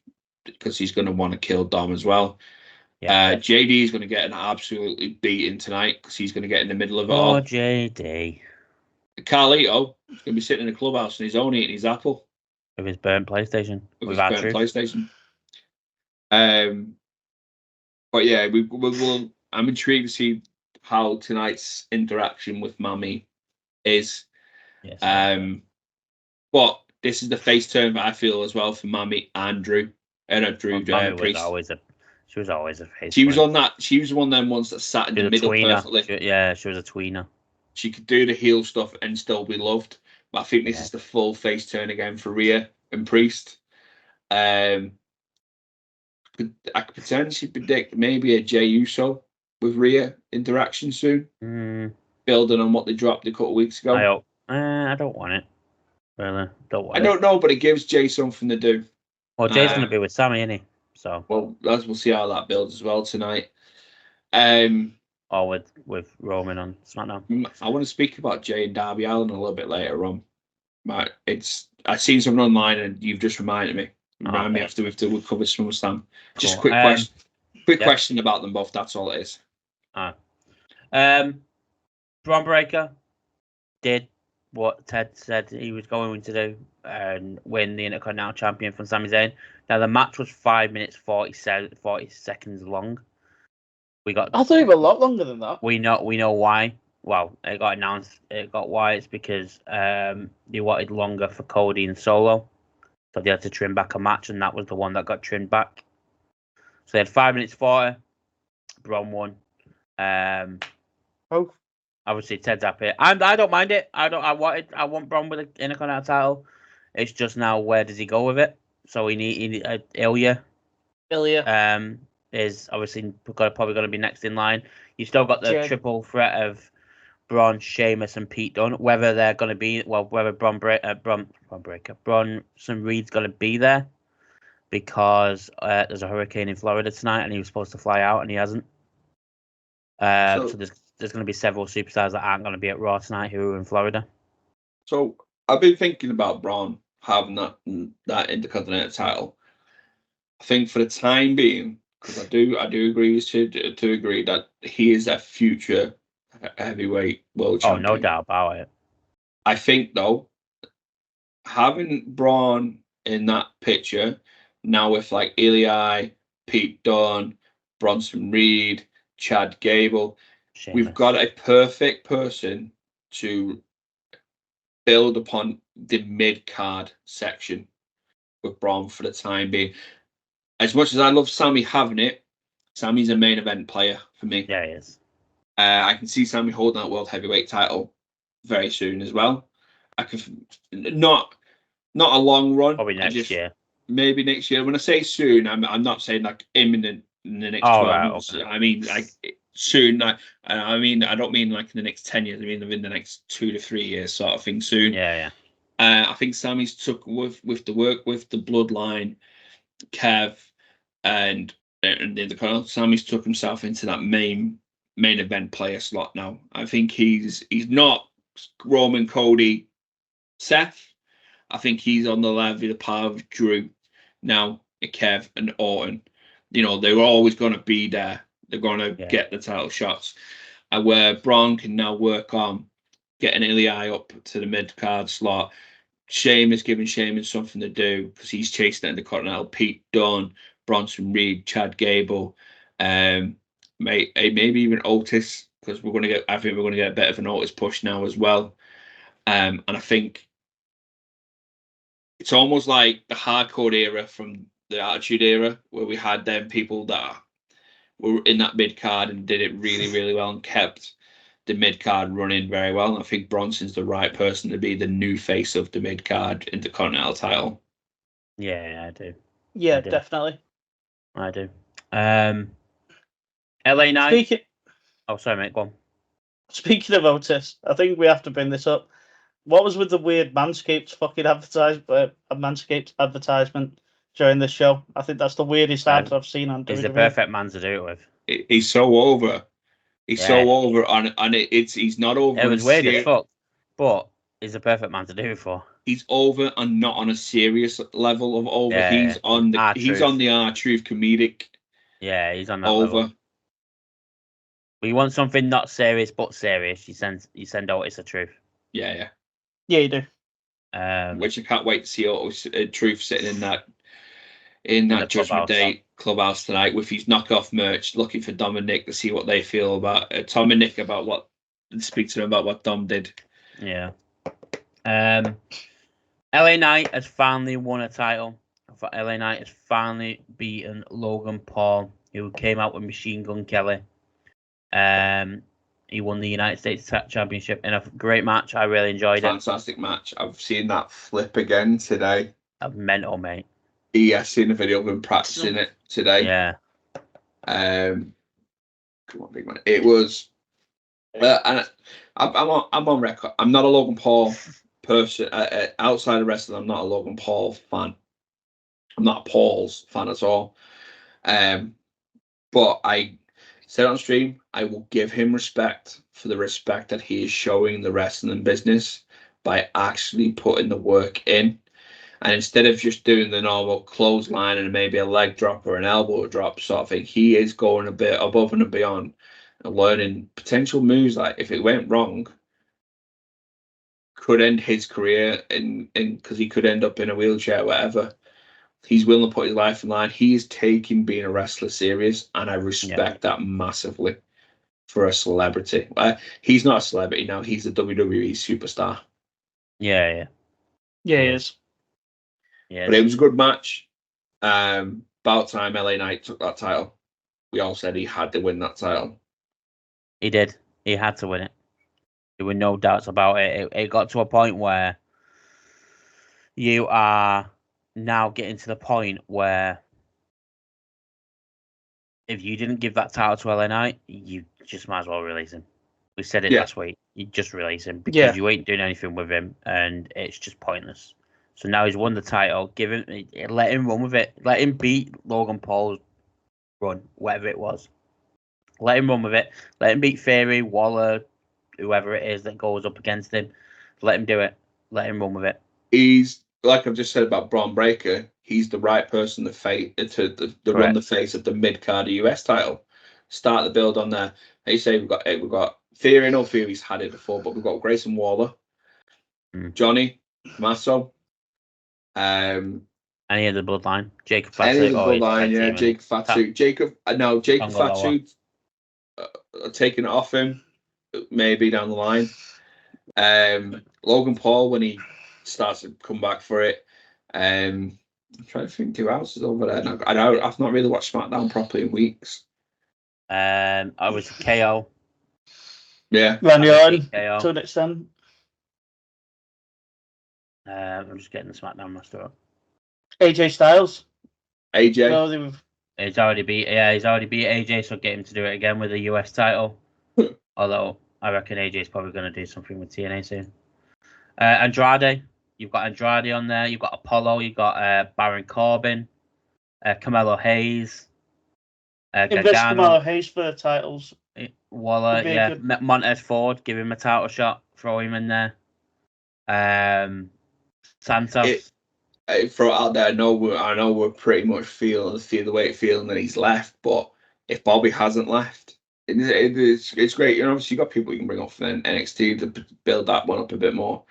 Speaker 2: because he's going to want to kill Dom as well. Yeah. JD is going to get an absolutely beating tonight because he's going to get in the middle of it all.
Speaker 1: JD.
Speaker 2: Carlito is going to be sitting in the clubhouse on his own eating his apple.
Speaker 1: With his burnt PlayStation.
Speaker 2: But yeah, I'm intrigued to see how tonight's interaction with Mammy is.
Speaker 1: Yes.
Speaker 2: But this is the face turn that I feel as well for Mammy and Drew. And Drew Priest.
Speaker 1: She was always a face.
Speaker 2: She was on that. She was one of them ones that sat in the middle perfectly.
Speaker 1: She was a tweener.
Speaker 2: She could do the heel stuff and still be loved. But I think this is the full face turn again for Rhea and Priest. I could potentially predict maybe a Jey Uso with Rhea interaction soon. Building on what they dropped a couple of weeks ago.
Speaker 1: I don't want it. Really,
Speaker 2: I don't know, but it gives Jey something to do.
Speaker 1: Well, Jay's going to be with Sammy, isn't he? So.
Speaker 2: Well, we'll see how that builds as well tonight.
Speaker 1: Or with Roman on SmackDown.
Speaker 2: I want to speak about Jey and Darby Allin a little bit later on. I've seen something online and you've just reminded me. Remind me after we've covered SummerSlam. Just a quick question. Question about them both. That's all it is.
Speaker 1: Braun Breaker did what Ted said he was going to do and win the Intercontinental Champion from Sami Zayn. Now the match was 5 minutes 40 seconds long. I
Speaker 3: thought it was a lot longer than that.
Speaker 1: We know why. Well, it got announced. It got why. It's because they wanted longer for Cody and Solo, so they had to trim back a match, and that was the one that got trimmed back. So they had 5 minutes 40. Braun won. Obviously Ted's happy, and I don't mind it. I want Braun with the Intercontinental title. It's just now where does he go with it? So he need Ilya. Is obviously probably going to be next in line. You still got the triple threat of Braun, Sheamus, and Pete Dunne. Whether they're going to be whether Bronson Reed's going to be there because there's a hurricane in Florida tonight, and he was supposed to fly out and he hasn't. So there's going to be several superstars that aren't going to be at Raw tonight who are in Florida.
Speaker 2: So I've been thinking about Braun having that Intercontinental title. I think for the time being, because I do agree to agree that he is a future heavyweight world champion.
Speaker 1: Oh, no doubt about it.
Speaker 2: I think though, having Braun in that picture now with like Ilya, Pete Dunne, Bronson Reed, Chad Gable, we've got a perfect person to build upon the mid-card section with Braun for the time being. As much as I love Sammy having it, Sammy's a main event player for me.
Speaker 1: Yeah, he is.
Speaker 2: I can see Sammy holding that world heavyweight title very soon as well. I can not a long run.
Speaker 1: Probably next year.
Speaker 2: Maybe next year. When I say soon, I'm not saying like imminent in the next 12 months. Okay. I mean like soon. I mean I don't mean like in the next 10 years. I mean within the next 2 to 3 years, sort of thing. Soon.
Speaker 1: Yeah.
Speaker 2: I think Sammy's took with the work with the bloodline, Kev, and the Sammy's took himself into that main event player slot now. I think he's not Roman, Cody, Seth. I think he's on the level, the par of Drew now, Kev and Orton. You know, they're always going to be there. They're going to get the title shots. And where Braun can now work on getting Ilya up to the mid-card slot. Sheamus giving Sheamus something to do because he's chasing it in the Continental. Pete Dunne, Bronson Reed, Chad Gable, maybe even Otis, because I think we're going to get a bit of an Otis push now as well. And I think it's almost like the hardcore era from the Attitude Era, where we had them people that were in that mid card and did it really, really well and kept the mid card running very well. And I think Bronson's the right person to be the new face of the mid card Intercontinental title.
Speaker 1: Yeah, I do.
Speaker 3: Yeah, definitely.
Speaker 1: I do. LA Knight. Oh, sorry, mate. Go on.
Speaker 3: Speaking of Otis, I think we have to bring this up. What was with the weird Manscaped fucking Manscaped advertisement during this show? I think that's the weirdest ad I've seen on WWE.
Speaker 1: He's the perfect man to do it with.
Speaker 2: He's so over. He's so over, and he's not over.
Speaker 1: It was weird as fuck, but he's the perfect man to do it for.
Speaker 2: He's over and not on a serious level of over.
Speaker 1: Yeah,
Speaker 2: he's on the R-Truth comedic.
Speaker 1: Yeah, he's on that
Speaker 2: over.
Speaker 1: Level. We want something not serious but serious. You send out it's the truth.
Speaker 2: Yeah,
Speaker 3: you do.
Speaker 2: Which I can't wait to see Truth sitting in that Judgment Day clubhouse tonight with his knockoff merch, looking for Dom and Nick to see what they feel about Tom and Nick speak to them about what Dom did.
Speaker 1: Yeah. LA Knight has finally won a title. For LA Knight has finally beaten Logan Paul, who came out with Machine Gun Kelly. He won the United States Championship in a great match. I really enjoyed it.
Speaker 2: Fantastic match. I've seen that flip again today.
Speaker 1: Mental, mate.
Speaker 2: Yeah, seen a video of him practicing it today.
Speaker 1: Yeah.
Speaker 2: Come on, big man. It was, and I'm on record. I'm not a Logan Paul person. Outside of wrestling, I'm not a Logan Paul fan. I'm not a Paul's fan at all. But I said on stream, I will give him respect for the respect that he is showing the wrestling business by actually putting the work in. And instead of just doing the normal clothesline and maybe a leg drop or an elbow drop sort of thing, he is going a bit above and beyond and learning potential moves that, if it went wrong, could end his career in because he could end up in a wheelchair or whatever. He's willing to put his life in line. He is taking being a wrestler serious, and I respect that massively for a celebrity. He's not a celebrity now. He's a WWE superstar.
Speaker 3: Yeah, he is.
Speaker 1: Yeah,
Speaker 2: but it was a good match. About time LA Knight took that title. We all said he had to win that title.
Speaker 1: He did. He had to win it. There were no doubts about it. It got to a point where you are now getting to the point where if you didn't give that title to LA Knight, you just might as well release him. We said it last week. You just release him because you ain't doing anything with him, and it's just pointless. So now he's won the title. Let him run with it. Let him beat Logan Paul's run, whatever it was. Let him run with it. Let him beat Theory, Waller, whoever it is that goes up against him. Let him do it. Let him run with it.
Speaker 2: He's, like I've just said about Braun Breaker, he's the right person to run the face of the mid-card US title. Start the build on there. They say we've got Theory. No Theory's had it before, but we've got Grayson Waller, Johnny, Masso,
Speaker 1: any of the bloodline, Jacob Fatu.
Speaker 2: Any of the bloodline, Jacob Fatu. Jacob Fatu taking it off him, maybe down the line. Logan Paul when he starts to come back for it. I'm trying to think who else is over there. I've not really watched SmackDown properly in weeks.
Speaker 1: I was KO.
Speaker 2: Yeah,
Speaker 3: Randy Orton to an extent.
Speaker 1: I'm just getting the SmackDown roster up.
Speaker 3: AJ Styles.
Speaker 2: AJ.
Speaker 3: Well,
Speaker 1: he's already beat AJ, so get him to do it again with the US title. Although I reckon AJ's probably going to do something with TNA soon. Andrade. You've got Andrade on there. You've got Apollo. You've got Baron Corbin. Carmelo Hayes.
Speaker 3: invest Carmelo Hayes for the titles.
Speaker 1: Waller, yeah. Montez Ford, give him a title shot. Throw him in there. Santos.
Speaker 2: Throw it out there. I know we're pretty much feeling the way it's feeling that he's left, but if Bobby hasn't left, it's great. You know, obviously you got people you can bring off from NXT to build that one up a bit more.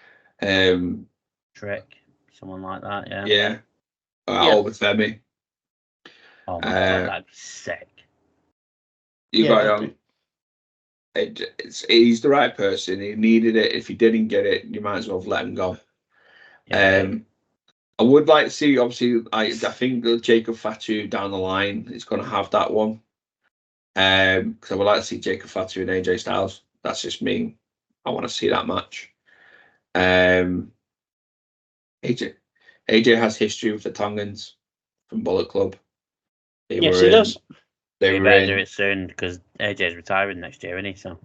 Speaker 1: Trick, someone like that, yeah.
Speaker 2: Yeah. Over Femi.
Speaker 1: Oh my god, that'd be sick.
Speaker 2: You got he's the right person. He needed it. If he didn't get it, you might as well have let him go. Yeah. I would like to see, obviously, I think the Jacob Fatu down the line is going to have that one. Because I would like to see Jacob Fatu and AJ Styles. That's just me. I want to see that match. AJ has history with the Tongans from Bullet Club.
Speaker 3: He does.
Speaker 1: They better do it soon because AJ's retiring next year, isn't he? So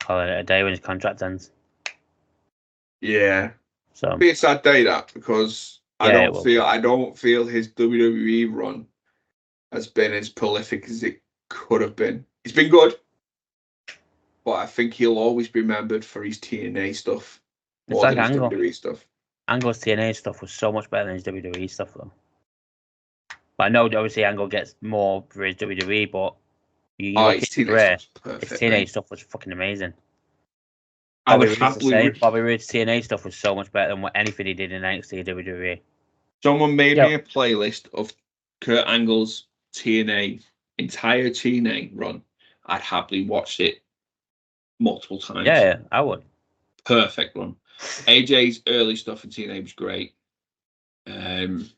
Speaker 1: call it a day when his contract ends.
Speaker 2: Yeah.
Speaker 1: So
Speaker 2: it'll be a sad day that because I don't feel his WWE run has been as prolific as it could have been. It's been good, but I think he'll always be remembered for his TNA stuff more than his WWE stuff.
Speaker 1: Angle's TNA stuff was so much better than his WWE stuff, though. But I know obviously Angle gets more for his WWE, but his TNA stuff was fucking amazing. Bobby Roode's TNA stuff was so much better than anything he did in NXT WWE.
Speaker 2: Someone made me a playlist of Kurt Angle's entire TNA run. I'd happily watch it multiple times.
Speaker 1: Yeah, I would.
Speaker 2: Perfect run. AJ's early stuff in TNA was great.
Speaker 1: When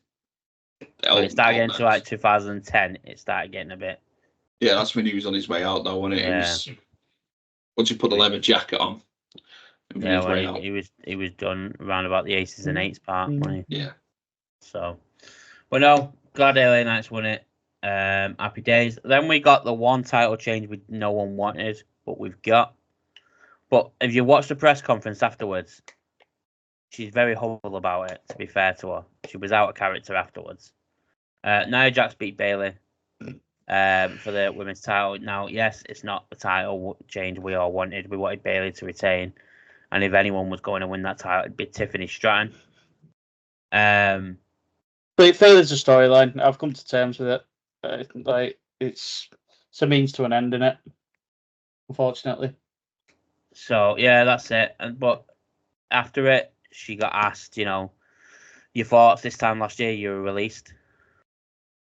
Speaker 1: it started getting to like 2010, it started getting a bit.
Speaker 2: Yeah, that's when he was on his way out, though, wasn't it?
Speaker 1: Yeah.
Speaker 2: It was, once he put the leather jacket on.
Speaker 1: Yeah, when he was done around about the Aces and Eights part. When he,
Speaker 2: yeah.
Speaker 1: So, but no, glad LA Knights won it. Happy days. Then we got the one title change no one wanted, but we've got. But if you watch the press conference afterwards, she's very humble about it, to be fair to her. She was out of character afterwards. Nia Jax beat Bayley for the women's title. Now, yes, it's not the title change we all wanted. We wanted Bayley to retain. And if anyone was going to win that title, it'd be Tiffany Stratton.
Speaker 3: But it furthers the storyline. I've come to terms with it. It's a means to an end, isn't it? Unfortunately.
Speaker 1: So yeah, that's it. But after it, she got asked, your thoughts this time last year. You were released,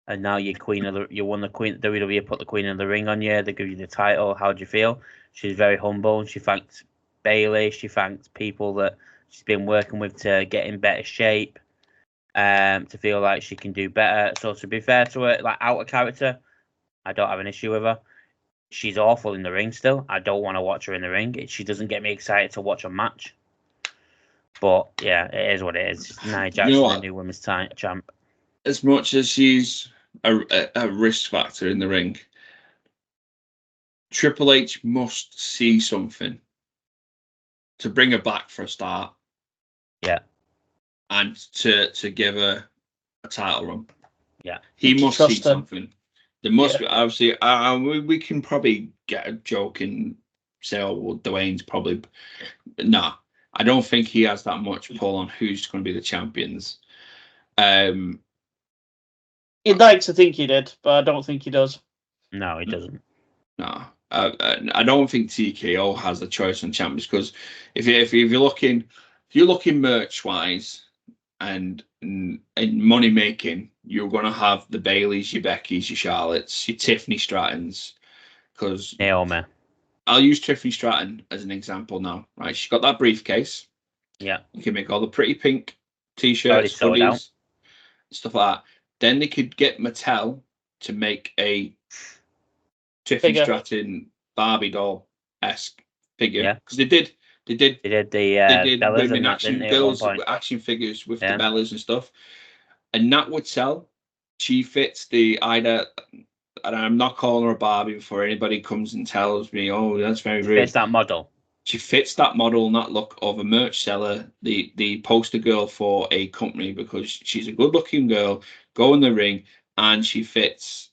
Speaker 1: and now you're you won the Queen. WWE put the Queen of the Ring on you. They give you the title. How do you feel? She's very humble. She thanked Bayley. She thanked people that she's been working with to get in better shape. To feel like she can do better. So to be fair to her, like out of character, I don't have an issue with her. She's awful in the ring still. I don't want to watch her in the ring. She doesn't get me excited to watch a match. But yeah, it is what it is. Nia Jax is the new women's champ.
Speaker 2: As much as she's a risk factor in the ring, Triple H must see something to bring her back for a start.
Speaker 1: Yeah.
Speaker 2: And to give her a title run.
Speaker 1: Yeah.
Speaker 2: He must see something. There must be, obviously, we can probably get a joke and say, oh, well, Dwayne's probably. No, I don't think he has that much pull on who's going to be the champions.
Speaker 3: He'd like to think he did, but I don't think he does.
Speaker 1: No, he doesn't.
Speaker 2: No. I don't think TKO has a choice on champions because if you're looking merch wise and in money making, you're going to have the Baileys, your Beckys, your Charlottes, your Tiffany Strattons. Because
Speaker 1: Naomi.
Speaker 2: I'll use Tiffany Stratton as an example now. Right, she's got that briefcase.
Speaker 1: Yeah,
Speaker 2: you can make all the pretty pink t-shirts, hoodies, stuff like that. Then they could get Mattel to make a Tiffany Stratton Barbie doll esque figure because they did the women action figures with the Bellas and stuff, and that would sell. She fits the and I'm not calling her a Barbie before anybody comes and tells me, oh, that's very rude.
Speaker 1: Fits that model.
Speaker 2: She fits that model and that look of a merch seller, the poster girl for a company, because she's a good looking girl, go in the ring, and she fits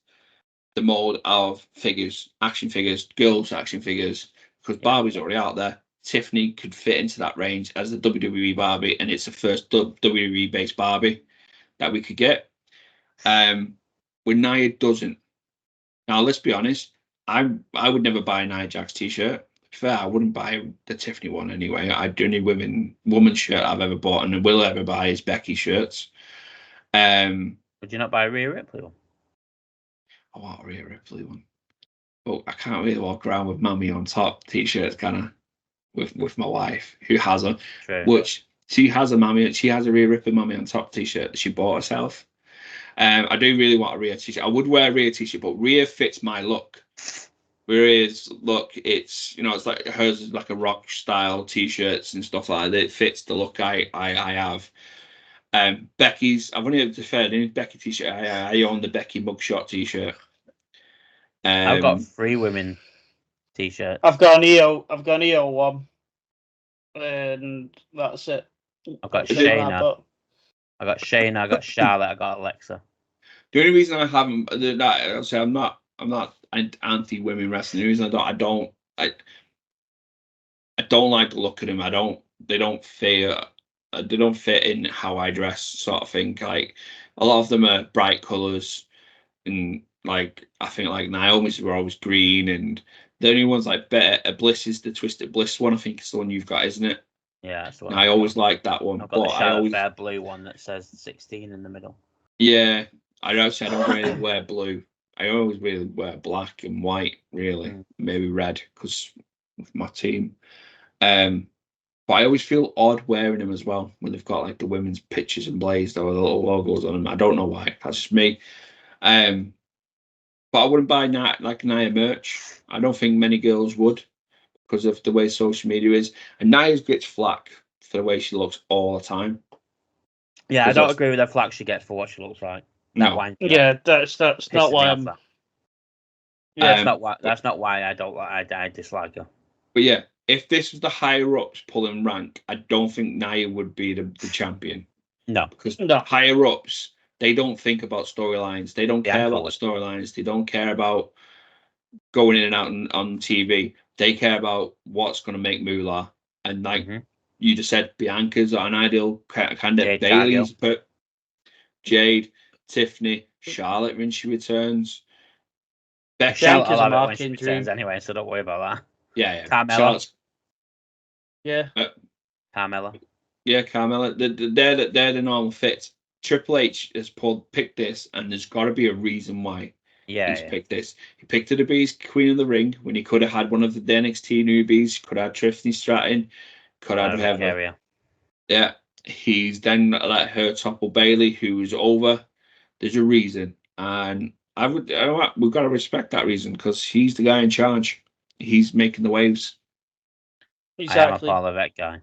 Speaker 2: the mold of figures, action figures, girls action figures, because Barbie's already out there. Tiffany could fit into that range as the WWE Barbie, and it's the first WWE based Barbie that we could get. When Nia doesn't. Now let's be honest, I would never buy a Nia Jax t-shirt. Fair, I wouldn't buy the Tiffany one anyway. The only woman shirt I've ever bought and will ever buy is Becky shirts.
Speaker 1: Would you not buy a Rhea Ripley one?
Speaker 2: I want a Rhea Ripley one. But I can't really walk around with Mummy on top t-shirts, can I? With my wife, who has a which she has a Rhea Ripley Mummy on top t-shirt that she bought herself. I do really want a Rhea t-shirt. I would wear a Rhea t-shirt, but Rhea fits my look. Whereas, look, it's it's like hers is like a rock style t-shirts and stuff like that. It fits the look I have. Becky's, I've only ever deferred any Becky t-shirt. I own the Becky mugshot t-shirt.
Speaker 1: I've got 3 women t-shirts.
Speaker 3: I've got an EO one, and that's it.
Speaker 1: I've got Shayna. I got Shayna. I got Charlotte. I got Alexa.
Speaker 2: The only reason I haven't, I'm not anti women wrestling. The reason I don't like the look of them. They don't fit in how I dress, sort of thing. Like a lot of them are bright colours, and like I think like Naomi's were always green, and the only ones like better Bliss is the Twisted Bliss one. I think it's the one you've got, isn't it?
Speaker 1: Yeah, that's the one.
Speaker 2: I always like that one.
Speaker 1: I've got the Charlotte Fair blue one that says 16 in the middle.
Speaker 2: Yeah, I don't really wear blue. I always really wear black and white, really. Maybe red, because with my team. But I always feel odd wearing them as well when they've got like the women's pictures emblazed or the little logos on them. I don't know why. That's just me. But I wouldn't buy Nia merch. I don't think many girls would because of the way social media is. And Nia gets flack for the way she looks all the time.
Speaker 1: Yeah, I don't agree with the flack she gets for what she looks like.
Speaker 2: No.
Speaker 3: Yeah, that's not why I'm.
Speaker 1: Yeah, that's not why I don't like. I dislike her.
Speaker 2: But yeah, if this was the higher ups pulling rank, I don't think Nia would be the champion.
Speaker 1: No,
Speaker 2: because higher ups, they don't think about storylines. They don't care about the storylines. They don't care about going in and out on TV. They care about what's going to make moolah. And like you just said, Bianca's an ideal candidate. Bayley's put Jade, Tiffany, Charlotte when she returns.
Speaker 1: Charlotte will have it when she returns anyway, so don't worry about that.
Speaker 2: Yeah.
Speaker 1: Carmella.
Speaker 3: Yeah.
Speaker 1: Carmella.
Speaker 2: Yeah, Carmella. They're the normal fits. Triple H has picked this, and there's got to be a reason why he's picked this. He picked her to be his Queen of the Ring when he could have had one of the NXT newbies. Could have had Tiffany Stratton. Could have had Heather. Yeah. He's then let her topple Bayley, who is over. There's a reason, and we've got to respect that reason because he's the guy in charge. He's making the waves.
Speaker 3: Exactly.
Speaker 1: I am a Paul Levesque guy.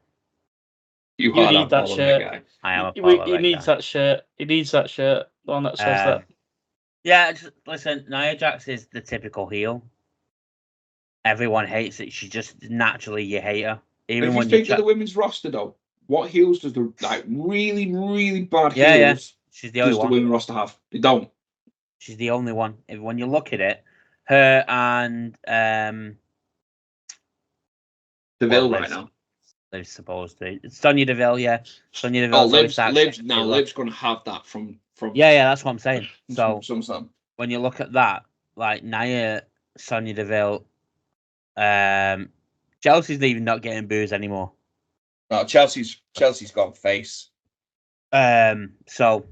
Speaker 3: You need that shirt.
Speaker 2: Guy.
Speaker 1: I am a Paul Levesque
Speaker 3: He needs that shirt. He needs that shirt. The one that says that.
Speaker 1: Yeah, listen, Nia Jax is the typical heel. Everyone hates it. She just naturally, you hate her.
Speaker 2: Even if when you think of the women's roster, though, what heels does the really, really bad heels?
Speaker 1: She's the only one.
Speaker 2: Does the women's roster have? They don't.
Speaker 1: She's the only one. When you look at it, her and
Speaker 2: Deville right now.
Speaker 1: They're supposed to. It's Sonya Deville, yeah. Sonya Deville.
Speaker 2: Oh, Liv's going to have that from.
Speaker 1: Yeah, that's what I'm saying. So
Speaker 2: SummerSlam.
Speaker 1: When you look at that, like Nia, Sonya Deville, Chelsea's even not getting booze anymore.
Speaker 2: No, Chelsea's gone face.
Speaker 1: So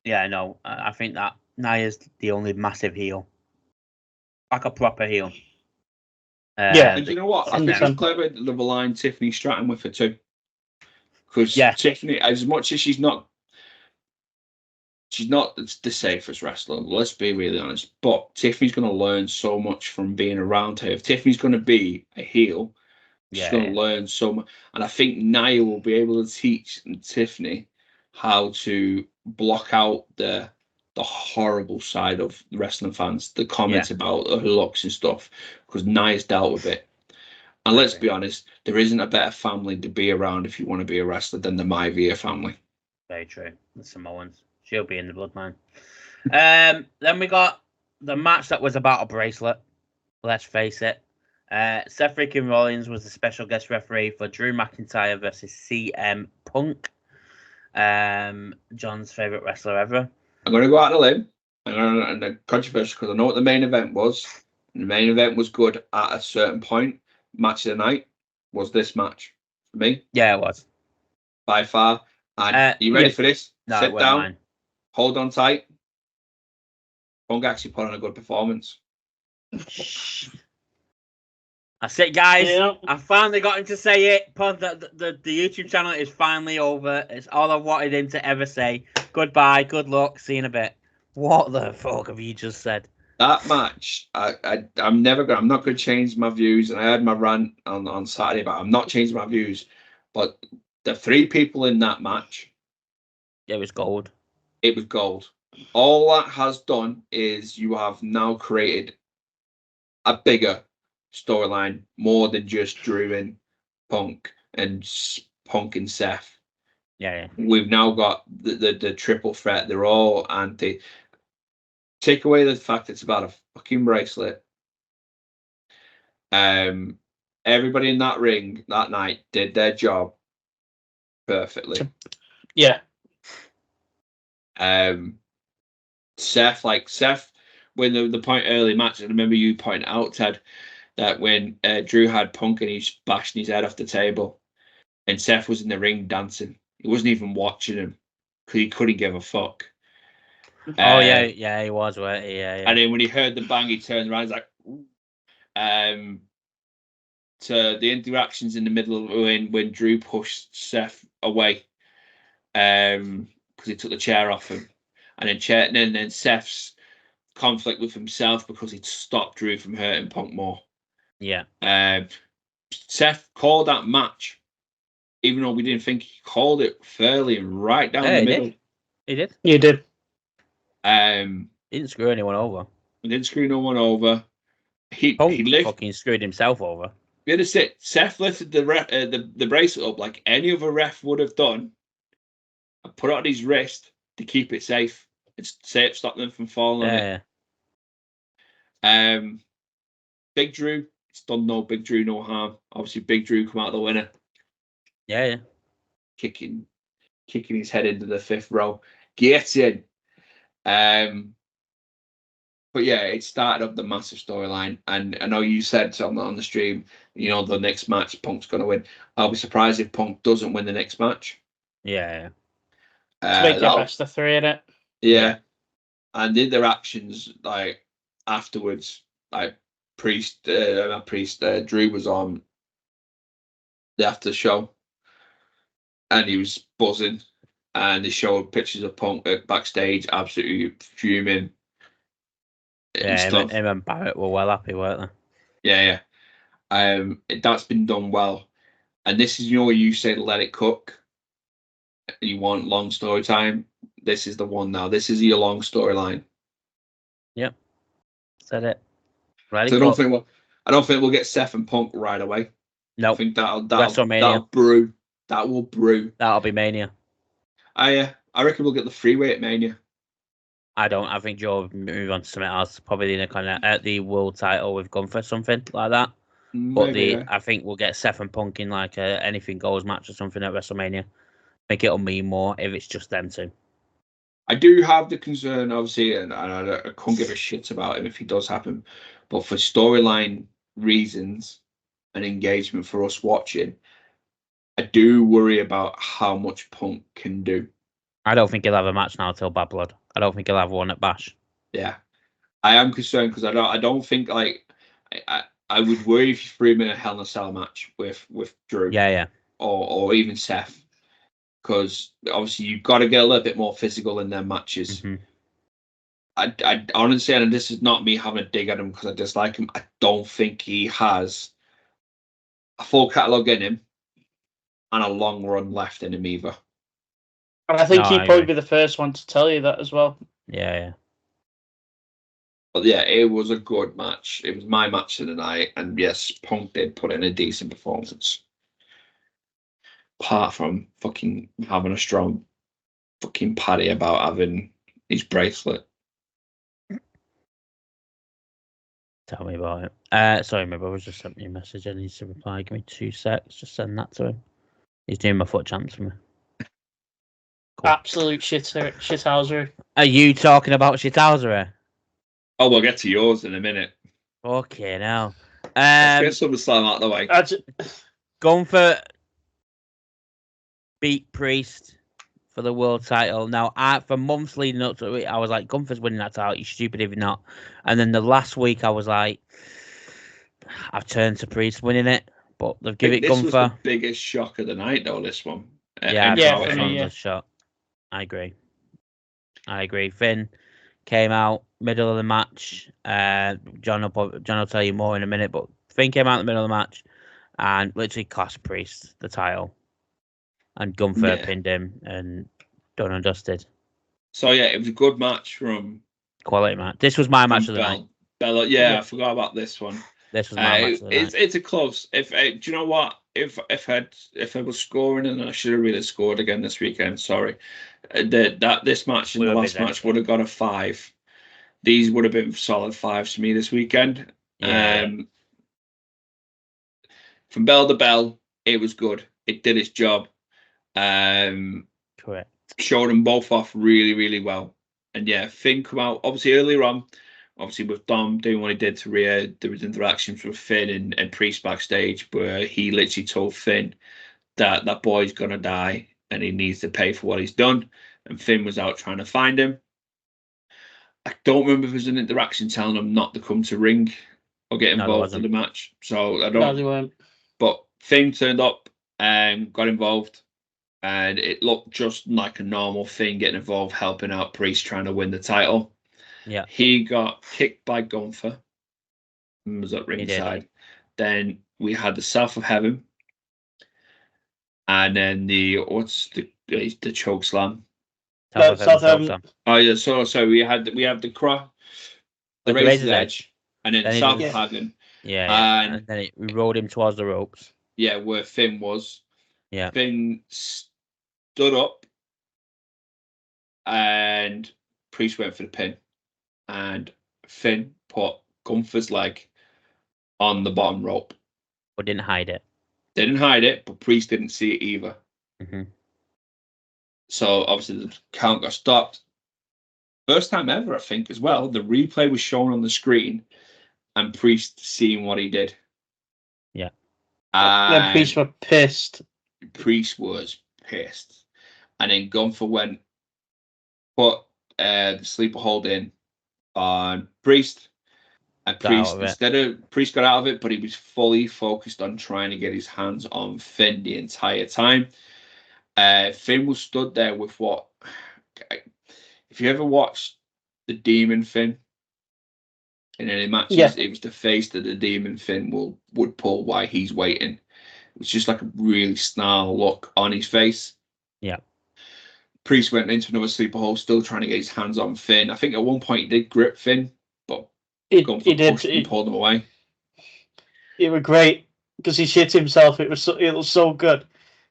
Speaker 1: yeah, no, I think that Nia's the only massive heel, like a proper heel.
Speaker 2: And you know what? I think it's clever that they've aligned Tiffany Stratton with her too. Because Tiffany, as much as she's not the safest wrestler, let's be really honest, but Tiffany's going to learn so much from being around her. If Tiffany's going to be a heel, she's going to learn so much. And I think Nia will be able to teach Tiffany how to block out the horrible side of wrestling fans, the comments about her looks and stuff, because Nia's dealt with it. And let's be honest, there isn't a better family to be around if you want to be a wrestler than the Maivia family.
Speaker 1: Very true. The Samoans. She'll be in the bloodline. Then we got the match that was about a bracelet. Let's face it. Seth freaking Rollins was the special guest referee for Drew McIntyre versus CM Punk. John's favourite wrestler ever.
Speaker 2: I'm going to go out on a limb. And the controversial because I know what the main event was. And the main event was good at a certain point. Match of the night was this match for me.
Speaker 1: Yeah, it was.
Speaker 2: By far. And are you ready for this?
Speaker 1: No,
Speaker 2: sit down. Mine. Hold on tight. Punk actually put on a good performance.
Speaker 1: That's it, guys. Yeah. I finally got him to say it. The YouTube channel is finally over. It's all I wanted him to ever say. Goodbye. Good luck. See you in a bit. What the fuck have you just said?
Speaker 2: That match, I'm not going to change my views. And I had my rant on Saturday, but I'm not changing my views. But the three people in that match,
Speaker 1: it was gold.
Speaker 2: It was gold. All that has done is you have now created a bigger storyline, more than just Drew and Punk and Seth.
Speaker 1: Yeah.
Speaker 2: We've now got the triple threat. They're all anti. Take away the fact it's about a fucking bracelet. Everybody in that ring that night did their job perfectly.
Speaker 3: Yeah.
Speaker 2: Seth, when the point early match, I remember you pointing out, Ted, that when Drew had Punk and he's bashing his head off the table, and Seth was in the ring dancing. He wasn't even watching him because he couldn't give a fuck.
Speaker 1: Yeah, he was, right? Yeah.
Speaker 2: And then when he heard the bang, he turned around. He's like, to the interactions in the middle when Drew pushed Seth away, because he took the chair off him, and then Seth's conflict with himself because he'd stopped Drew from hurting Punk more.
Speaker 1: Yeah.
Speaker 2: Seth called that match, even though we didn't think he called it fairly and right down the middle.
Speaker 1: He did.
Speaker 3: You did.
Speaker 1: He didn't screw anyone over.
Speaker 2: He didn't screw no one over. He
Speaker 1: fucking screwed himself over.
Speaker 2: Seth lifted the bracelet up like any other ref would have done, and put it on his wrist to keep it safe. It's safe, stop them from falling on it. Big Drew, it's done no Big Drew no harm. Obviously, Big Drew come out the winner.
Speaker 1: Yeah.
Speaker 2: Kicking his head into the 5th row. Get in. But yeah, it started up the massive storyline, and I know you said on the stream, the next match Punk's going to win. I'll be surprised if Punk doesn't win the next match.
Speaker 1: Yeah.
Speaker 3: To make it best of 3 in it.
Speaker 2: Yeah. And the interactions like afterwards, like Drew was on the after show, and he was buzzing, and they showed pictures of Punk backstage, absolutely fuming.
Speaker 1: Him and Barrett were well happy, weren't they?
Speaker 2: Yeah. That's been done well, and this is you say let it cook. You want long story time. This is the one now. This is your long storyline.
Speaker 1: Yep. Said it. Right.
Speaker 2: So I don't think we'll get Seth and Punk right away.
Speaker 1: No.
Speaker 2: I think that'll
Speaker 1: brew.
Speaker 2: That will brew.
Speaker 1: That'll be Mania.
Speaker 2: I reckon we'll get the freeway at Mania.
Speaker 1: I don't. I think Joe will move on to something else. Probably the world title with Gunther, something like that.
Speaker 2: Maybe,
Speaker 1: but I think we'll get Seth and Punk in like a anything goes match or something at WrestleMania. I think it'll mean more if it's just them two.
Speaker 2: I do have the concern, obviously, and I couldn't give a shit about him if he does happen. But for storyline reasons and engagement for us watching, I do worry about how much Punk can do.
Speaker 1: I don't think he'll have a match now till Bad Blood. I don't think he'll have one at Bash.
Speaker 2: Yeah, I am concerned because I don't think like I would worry if you threw him in a Hell in a Cell match with Drew.
Speaker 1: Yeah.
Speaker 2: Or even Seth, because obviously you've got to get a little bit more physical in their matches.
Speaker 1: Mm-hmm.
Speaker 2: I honestly, and this is not me having a dig at him because I dislike him. I don't think he has a full catalogue in him and a long run left in him either.
Speaker 3: And I think he'd probably be the first one to tell you that as well.
Speaker 1: Yeah.
Speaker 2: But yeah, it was a good match. It was my match of the night, and yes, Punk did put in a decent performance. Apart from fucking having a strong fucking paddy about having his bracelet.
Speaker 1: Tell me about it. Sorry, my brother just sent me a message. I need to reply. Give me 2 secs. Just send that to him. He's doing my foot champs for me.
Speaker 3: Cool. Absolute shithousery.
Speaker 1: Are you talking about shithousery?
Speaker 2: Oh, we'll get to yours in a minute.
Speaker 1: Okay, now.
Speaker 2: Let's get SummerSlam out of the way.
Speaker 1: Gunther beat Priest for the world title. Now, for months leading up to it, I was like, Gunther's winning that title. You're stupid if you're not. And then the last week, I was like, I've turned to Priest winning it, but they've given it Gunther.
Speaker 2: This was the biggest shock of the night, though, this one.
Speaker 1: Yeah, shot. I agree. Finn came out middle of the match. John will tell you more in a minute, but Finn came out in the middle of the match and literally cost Priest the title. And Gunther pinned him and done and dusted.
Speaker 2: So yeah, it was a good match from
Speaker 1: quality match. This was my match of the night.
Speaker 2: Bella, yeah, I forgot about this one.
Speaker 1: This was my match of the night.
Speaker 2: It's a close. Do you know what? If I was scoring, and I should have really scored again this weekend. Sorry, this match and the last match would have got a 5. These would have been solid 5s to me this weekend. From bell to bell, it was good. It did its job.
Speaker 1: Correct.
Speaker 2: Showed them both off really, really well. And yeah, Finn come out obviously earlier on. Obviously, with Dom doing what he did to Rhea, there was interactions with Finn and Priest backstage where he literally told Finn that boy's gonna die and he needs to pay for what he's done. And Finn was out trying to find him. I don't remember if there was an interaction telling him not to come to ring or get
Speaker 1: No, there
Speaker 2: involved in the
Speaker 1: wasn't.
Speaker 2: match. So I
Speaker 3: No,
Speaker 2: don't.
Speaker 3: they weren't.
Speaker 2: But Finn turned up and got involved, and it looked just like a normal thing, getting involved, helping out Priest, trying to win the title.
Speaker 1: Yeah.
Speaker 2: He got kicked by Gunther. Was at
Speaker 1: did.
Speaker 2: ringside. Then we had the South of Heaven, and then the choke slam.
Speaker 1: South
Speaker 3: South
Speaker 1: Heaven,
Speaker 3: Heaven.
Speaker 2: Oh yeah, so we had the cross, the
Speaker 1: With the
Speaker 2: Razor's
Speaker 1: Razor's
Speaker 2: Edge, and then
Speaker 1: Then he
Speaker 2: South
Speaker 1: did-
Speaker 2: of Heaven.
Speaker 1: Yeah.
Speaker 2: And
Speaker 1: And then we rode him towards the ropes.
Speaker 2: yeah, where Finn was.
Speaker 1: Yeah.
Speaker 2: Finn stood up, and Priest went for the pin, and Finn put Gunther's leg on the bottom rope.
Speaker 1: But didn't hide it.
Speaker 2: They didn't hide it, but Priest didn't see it either.
Speaker 1: Mm-hmm.
Speaker 2: So obviously the count got stopped. First time ever, I think, as well. The replay was shown on the screen, and Priest seeing what he did.
Speaker 1: Yeah.
Speaker 3: The Priest were pissed.
Speaker 2: Priest was pissed, and then Gunther went, put the sleeper hold in on Priest, and Priest, instead of Priest got out of it, but he was fully focused on trying to get his hands on Finn the entire time. Finn was stood there with what, if you ever watched the Demon Finn in any matches, it was the face that the Demon Finn would pull while he's waiting. It was just like a really snarl look on his face.
Speaker 1: Yeah.
Speaker 2: Priest went into another sleeper hold, still trying to get his hands on Finn. I think at one point he did grip Finn, but
Speaker 3: he
Speaker 2: did. He pulled him away.
Speaker 3: It was great because he shit himself. It was so good.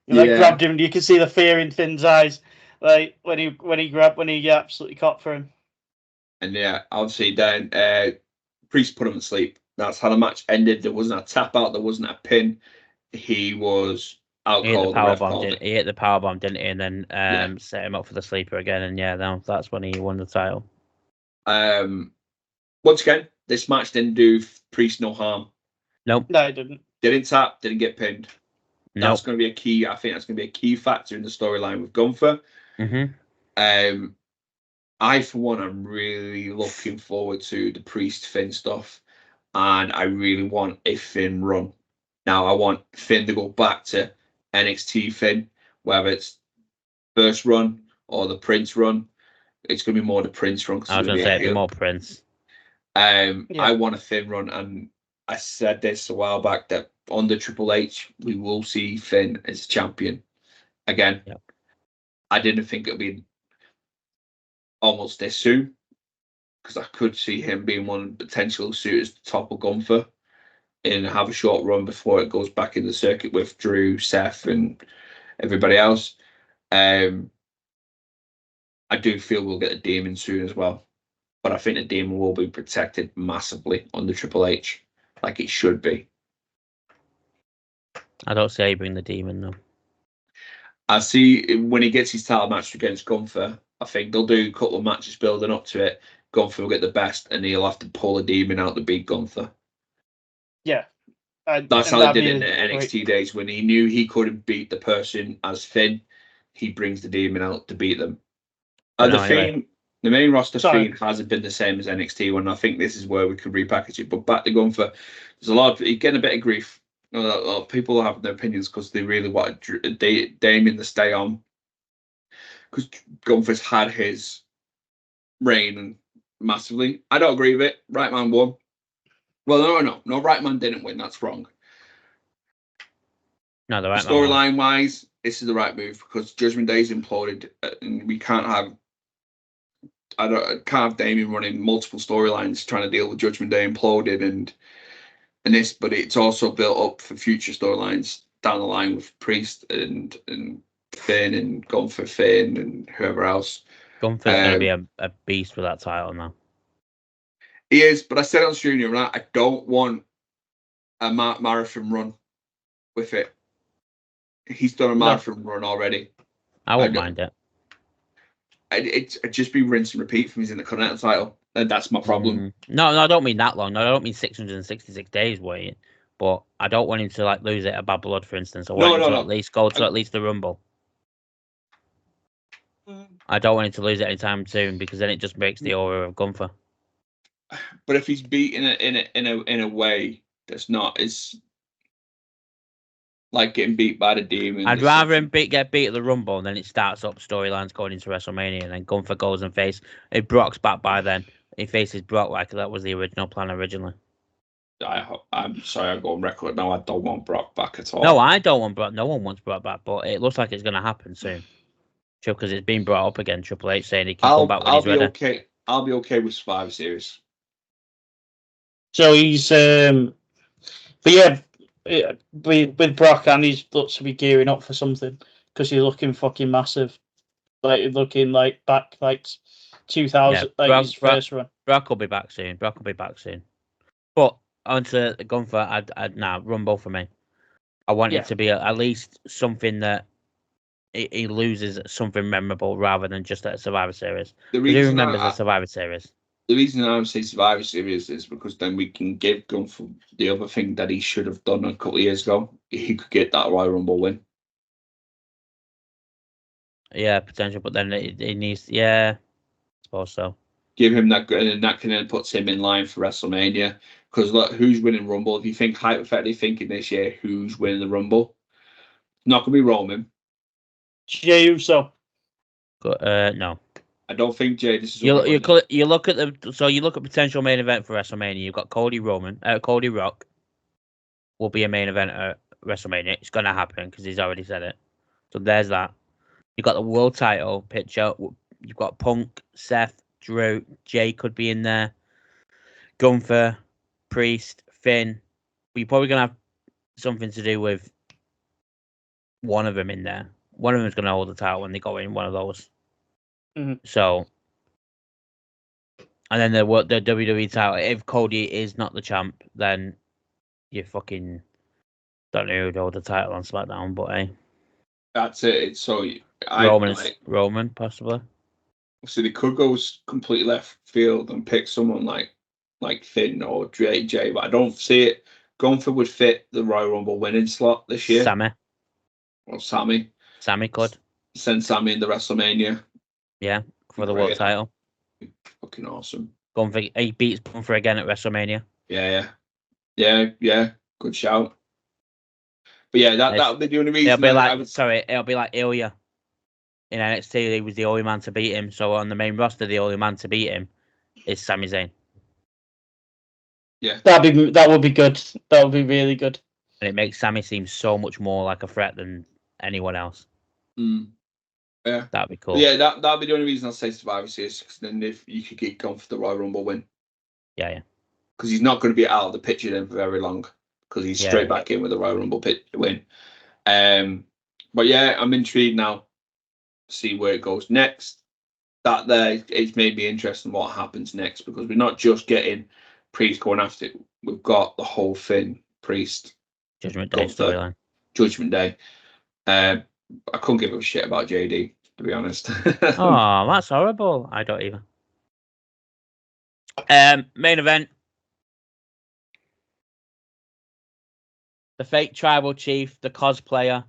Speaker 3: He grabbed him, and you could see the fear in Finn's eyes, like when he absolutely caught for him.
Speaker 2: And yeah, obviously then Priest put him to sleep. That's how the match ended. There wasn't a tap out. There wasn't a pin. He was out cold.
Speaker 1: He hit the power bomb, didn't he? And then set him up for the sleeper again. And that's when he won the title.
Speaker 2: Once again, this match didn't do Priest no harm.
Speaker 1: Nope.
Speaker 3: No, it didn't.
Speaker 2: Didn't tap. Didn't get pinned.
Speaker 1: Nope.
Speaker 2: That's going to be a key. I think that's going to be a key factor in the storyline with Gunther.
Speaker 1: Mm-hmm.
Speaker 2: I, for one, am really looking forward to the Priest Finn stuff, and I really want a Finn run. Now, I want Finn to go back to NXT Finn, whether it's first run or the Prince run. It's going to be more the Prince run.
Speaker 1: I was going to say it'd be more Prince.
Speaker 2: I want a Finn run, and I said this a while back that under Triple H, we will see Finn as champion again.
Speaker 1: Yep.
Speaker 2: I didn't think it would be almost this soon, because I could see him being one of the potential suitors to topple Gunther and have a short run before it goes back in the circuit with Drew, Seth, and everybody else. I do feel we'll get a Demon soon as well, but I think the Demon will be protected massively under Triple H, like it should be.
Speaker 1: I don't see how you bring the Demon though.
Speaker 2: I see when he gets his title match against Gunther, I think they'll do a couple of matches building up to it. Gunther will get the best, and he'll have to pull a Demon out to beat Gunther.
Speaker 3: Yeah.
Speaker 2: That's how they did it in the NXT days. When he knew he couldn't beat the person as Finn, he brings the Demon out to beat them. The main roster Fiend hasn't been the same as NXT one. I think this is where we could repackage it. But back to Gunther, there's a lot of he's getting a bit of grief. A lot of people have their opinions because they really want Damian to stay on, because Gunther's had his reign massively. I don't agree with it. Right man won. Well, no. Right man didn't win. That's wrong.
Speaker 1: No, the right
Speaker 2: storyline wise, this is the right move, because Judgment Day's imploded, and we can't have. I can't have Damian running multiple storylines trying to deal with Judgment Day imploded and this, but it's also built up for future storylines down the line with Priest and Finn and Gunther, Finn and whoever else.
Speaker 1: Gunther's going to be a beast with that title now.
Speaker 2: He is, but I said on stream, right, I don't want a marathon run with it. He's done a marathon run already.
Speaker 1: I wouldn't mind it.
Speaker 2: It'd just be rinse and repeat from he's in the Continental title. And that's my problem.
Speaker 1: No, I don't mean that long. No, I don't mean 666 days waiting. But I don't want him to lose it at Bad Blood, for instance. I want him to at least go to at least the Rumble. I don't want him to lose it anytime soon, because then it just breaks the aura of Gunther.
Speaker 2: but if he's beaten it in a way that's not, it's like getting beat by the Demon.
Speaker 1: I'd rather him get beat at the Rumble, and then it starts up storylines going into WrestleMania, and then Gunther goes and face. If Brock's back by then, he faces Brock like that was the original plan originally.
Speaker 2: I'm sorry, I go on record now. I don't want Brock back at all.
Speaker 1: No, I don't want Brock. No one wants Brock back, but it looks like it's going to happen soon. Because it's been brought up again. Triple H saying he can come back when he's ready.
Speaker 2: Okay. I'll be okay with Survivor Series.
Speaker 3: So he's, but yeah, with Brock, and he's looks to be gearing up for something because he's looking fucking massive, like looking like back like 2000, his first run.
Speaker 1: Brock will be back soon. But onto Gunther, I'd Rumble for me. I want it to be at least something that he loses something memorable rather than just at a Survivor Series. Who remembers a Survivor Series?
Speaker 2: The reason I would say Survivor Series is because then we can give Gunther the other thing that he should have done a couple of years ago. He could get that Royal Rumble win.
Speaker 1: Yeah, potential, but then it needs. Yeah, I suppose so.
Speaker 2: Give him that, and that can then puts him in line for WrestleMania. Because look, who's winning Rumble? If you think hypothetically thinking this year, who's winning the Rumble? Not gonna be Roman.
Speaker 3: Jey Uso.
Speaker 1: No.
Speaker 2: I don't think Jey. This is
Speaker 1: you look at potential main event for WrestleMania. You've got Cody Rock will be a main event at WrestleMania. It's gonna happen because he's already said it. So there's that. You've got the world title picture. You've got Punk, Seth, Drew, Jay could be in there. Gunther, Priest, Finn. But you're probably gonna have something to do with one of them in there. One of them is gonna hold the title when they go in one of those.
Speaker 3: Mm-hmm.
Speaker 1: So, and then the WWE title. If Cody is not the champ, then you fucking don't know who'd hold the title on SmackDown. But hey,
Speaker 2: that's it. So
Speaker 1: Roman possibly.
Speaker 2: So they could go completely left field and pick someone like Finn or Jay, but I don't see it. Gunther would fit the Royal Rumble winning slot this year. Sammy
Speaker 1: could
Speaker 2: send Sammy in the WrestleMania.
Speaker 1: Yeah, for the world title.
Speaker 2: Fucking awesome.
Speaker 1: Gunther, he beats Gunther again at WrestleMania.
Speaker 2: Yeah. Good shout. But yeah, that would be the only reason.
Speaker 1: It'll be like Ilya. In NXT, he was the only man to beat him. So on the main roster, the only man to beat him is Sami Zayn.
Speaker 2: Yeah,
Speaker 3: that would be good. That would be really good.
Speaker 1: And it makes Sami seem so much more like a threat than anyone else.
Speaker 2: Yeah,
Speaker 1: that'd be cool.
Speaker 2: But yeah, that'd be the only reason I'll say Survivor Series. Because then if you could get gone for the Royal Rumble win.
Speaker 1: Yeah.
Speaker 2: Because he's not going to be out of the picture then for very long. Because he's straight back in with the Royal Rumble win. But yeah, I'm intrigued now. See where it goes next. That there, it's made me interested in what happens next because we're not just getting Priest going after it. We've got the whole thing, Priest,
Speaker 1: Judgment Day storyline.
Speaker 2: Judgment Day. I couldn't give a shit about JD, to be honest.
Speaker 1: Oh, that's horrible. I don't even. Main event. The fake tribal chief, the cosplayer.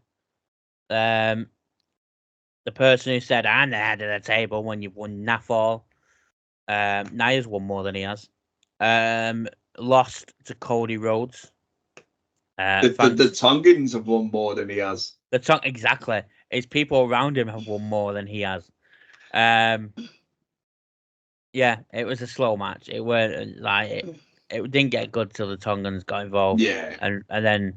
Speaker 1: The person who said, I'm the head of the table when you've won naff all. Nia's won more than he has. Lost to Cody Rhodes.
Speaker 2: The Tongans have won more than he has.
Speaker 1: Exactly. His people around him have won more than he has. Yeah, it was a slow match. It weren't like it didn't get good till the Tongans got involved.
Speaker 2: Yeah.
Speaker 1: And then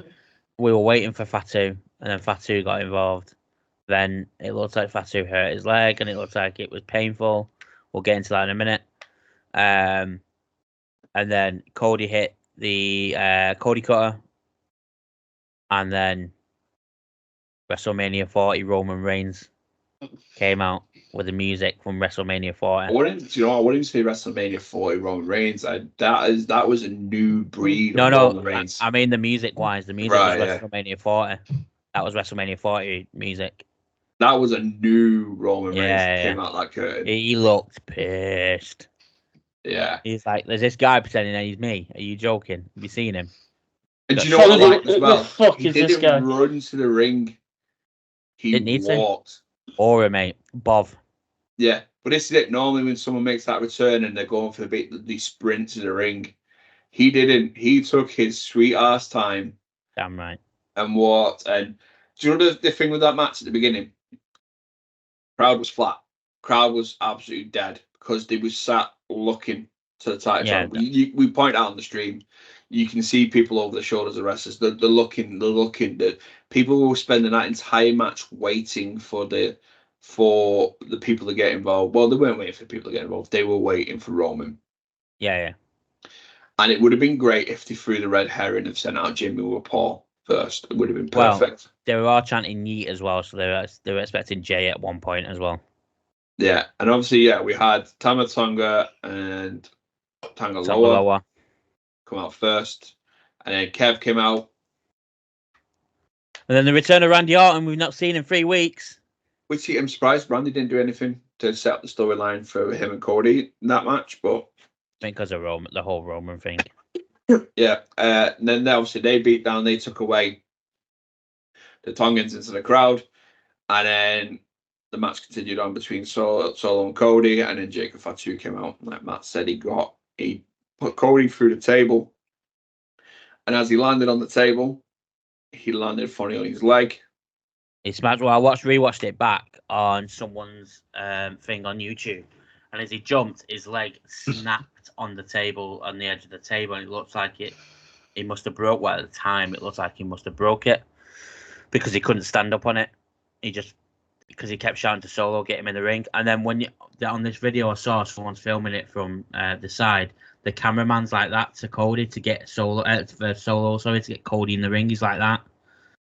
Speaker 1: we were waiting for Fatu, and then Fatu got involved. Then it looked like Fatu hurt his leg, and it looked like it was painful. We'll get into that in a minute. And then Cody hit the Cody Cutter, and then WrestleMania 40 Roman Reigns came out with the music from WrestleMania 40.
Speaker 2: I wouldn't say WrestleMania 40 Roman Reigns. That was a new breed of Roman Reigns.
Speaker 1: I mean the music wise, the music was WrestleMania 40. That was WrestleMania 40 music.
Speaker 2: That was a new Roman Reigns that came out that curtain.
Speaker 1: He looked pissed.
Speaker 2: Yeah.
Speaker 1: He's like, there's this guy pretending that he's me. Are you joking? Have you seen him?
Speaker 2: And do you know what I like as well?
Speaker 3: He didn't
Speaker 2: run to the ring. He walked.
Speaker 1: Aura, mate. Bov.
Speaker 2: Yeah, But this is it. Normally, when someone makes that return and they're going for the sprint to the ring, he didn't. He took his sweet ass time.
Speaker 1: Damn right.
Speaker 2: And walked. And do you know the thing with that match at the beginning? Crowd was flat. Crowd was absolutely dead because they was sat looking to the title shot. We point out on the stream, you can see people over the shoulders of the wrestlers. They're looking. The people were spending that entire match waiting for the people to get involved. Well, they weren't waiting for the people to get involved. They were waiting for Roman.
Speaker 1: Yeah.
Speaker 2: And it would have been great if they threw the red herring and sent out Jimmy or Paul first. It would have been perfect.
Speaker 1: Well, they were all chanting yeet as well, so they were expecting Jay at one point as well.
Speaker 2: Yeah, and obviously, we had Tama Tonga and Tangaloa come out first, and then Kev came out.
Speaker 1: And then the return of Randy Orton, we've not seen in 3 weeks.
Speaker 2: Which I'm surprised Randy didn't do anything to set up the storyline for him and Cody in that match, but
Speaker 1: I think because of Roman, the whole Roman thing.
Speaker 2: Yeah, and then obviously they beat down. They took away the Tongans into the crowd, and then the match continued on between Solo and Cody, and then Jacob Fatu came out. Like Matt said, he put Cody through the table, and as he landed on the table, he landed funny on his leg.
Speaker 1: He smashed. Well, I rewatched it back on someone's thing on YouTube, and as he jumped, his leg snapped on the table, on the edge of the table, and it looks like he must have broke. Well, at the time, it looked like he must have broke it because he couldn't stand up on it. Because he kept shouting to Solo, get him in the ring. And then on this video I saw, someone's filming it from the side. The cameraman's like that to Cody to get Solo, to get Cody in the ring. He's like that.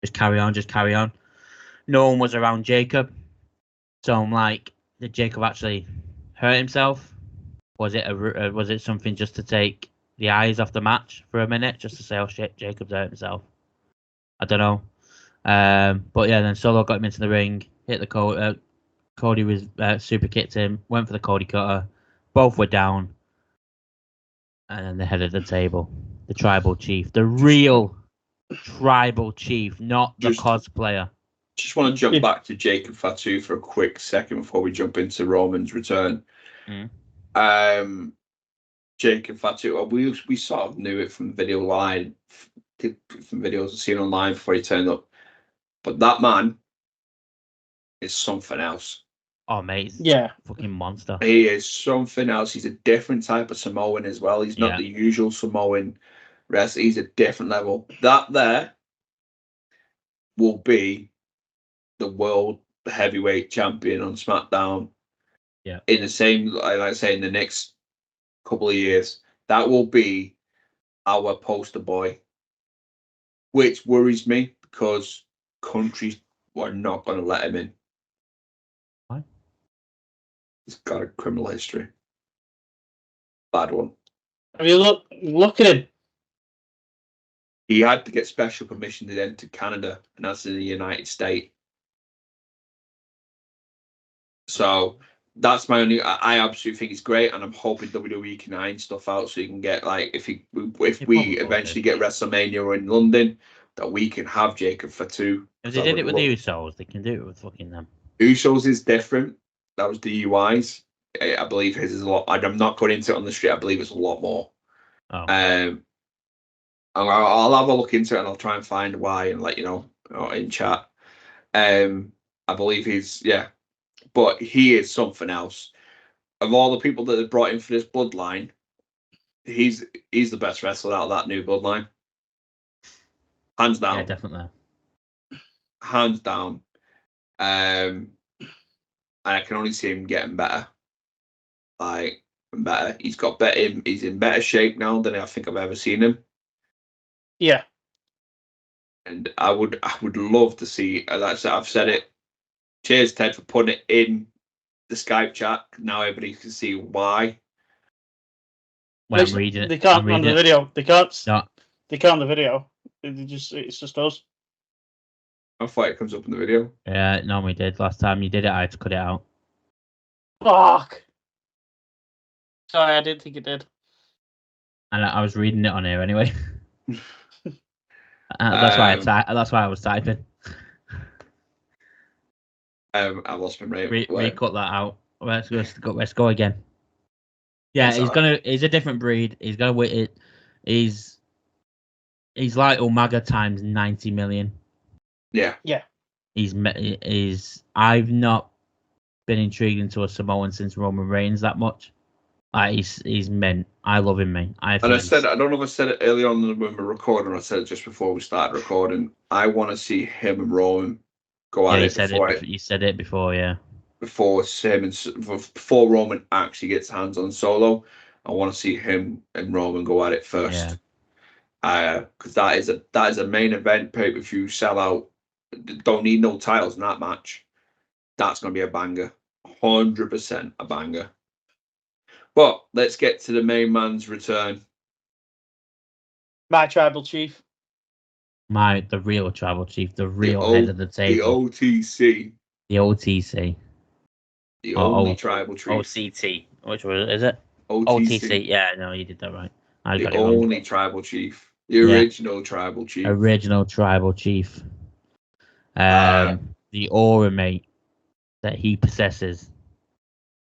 Speaker 1: Just carry on. No one was around Jacob. So I'm like, did Jacob actually hurt himself? Was it something just to take the eyes off the match for a minute, just to say, oh shit, Jacob's hurt himself? I don't know. But yeah, then Solo got him into the ring, hit the Cody. Cody was super kicked him, went for the Cody cutter. Both were down, and then they headed the table. The tribal chief, the real tribal chief, not the cosplayer.
Speaker 2: Just want to jump back to Jacob Fatu for a quick second before we jump into Roman's return. Jacob Fatu, we sort of knew it from video live, from videos I've seen online before he turned up. But that man is something else.
Speaker 1: Oh, mate.
Speaker 3: Yeah.
Speaker 1: Fucking monster.
Speaker 2: He is something else. He's a different type of Samoan as well. He's not the usual Samoan wrestler. He's a different level. That there will be the world heavyweight champion on SmackDown.
Speaker 1: Yeah.
Speaker 2: In the same, like I say, in the next couple of years, that will be our poster boy, which worries me because countries are not going to let him in.
Speaker 1: Why?
Speaker 2: He's got a criminal history. Bad one.
Speaker 3: I mean, look at him.
Speaker 2: He had to get special permission to enter Canada, and that's in the United States. So that's my only. I absolutely think it's great, and I'm hoping WWE can iron stuff out so you can get like if we eventually get WrestleMania in London, that we can have Jacob Fatu.
Speaker 1: If they did it with the Usos, they can do it with fucking them.
Speaker 2: Usos is different. That was DUIs. I believe his is a lot. I'm not going into it on the street. I believe it's a lot more.
Speaker 1: Oh.
Speaker 2: I'll have a look into it and I'll try and find why and let you know in chat. I believe but he is something else. Of all the people that they brought in for this bloodline, he's the best wrestler out of that new bloodline. Hands down.
Speaker 1: Yeah, definitely.
Speaker 2: Hands down. And I can only see him getting better. Better. He's got better. He's in better shape now than I think I've ever seen him.
Speaker 3: Yeah.
Speaker 2: And I would love to see. I've said it. Cheers, Ted, for putting it in the Skype chat. Now everybody can see why.
Speaker 1: When I'm reading it,
Speaker 3: they can't on the video. They can't.
Speaker 1: No.
Speaker 3: They can't on the video. It's just us.
Speaker 2: I thought it comes up in the video.
Speaker 1: Yeah, no, we did. Last time you did it, I had to cut it out.
Speaker 3: Fuck. Sorry, I didn't think it did.
Speaker 1: And I was reading it on here anyway. That's why I was typing.
Speaker 2: I lost my brain.
Speaker 1: Recut that out. Let's go again. Yeah, he's a different breed. He's gonna win it. He's like Umaga times 90 million.
Speaker 2: Yeah.
Speaker 1: I've not been intrigued into a Samoan since Roman Reigns that much. He's mint. I love him, mate. I don't
Speaker 2: know if I said it early on when we were recording, or I said it just before we started recording. I want to see him and Roman go at it before.
Speaker 1: You said it before, yeah.
Speaker 2: Before Roman actually gets hands on Solo, I want to see him and Roman go at it first. Because that is a main event pay-per-view sellout. Don't need no titles in that match. That's going to be a banger. 100% a banger. But let's get to the main man's return.
Speaker 3: My tribal chief.
Speaker 1: The real tribal chief, the real head of the table.
Speaker 2: The OTC.
Speaker 1: The OTC.
Speaker 2: The only tribal chief.
Speaker 1: OCT. Which one is it?
Speaker 2: OTC.
Speaker 1: Yeah, no, you did that right.
Speaker 2: The only tribal chief. The original tribal chief.
Speaker 1: Original tribal chief. The aura, mate, that he possesses.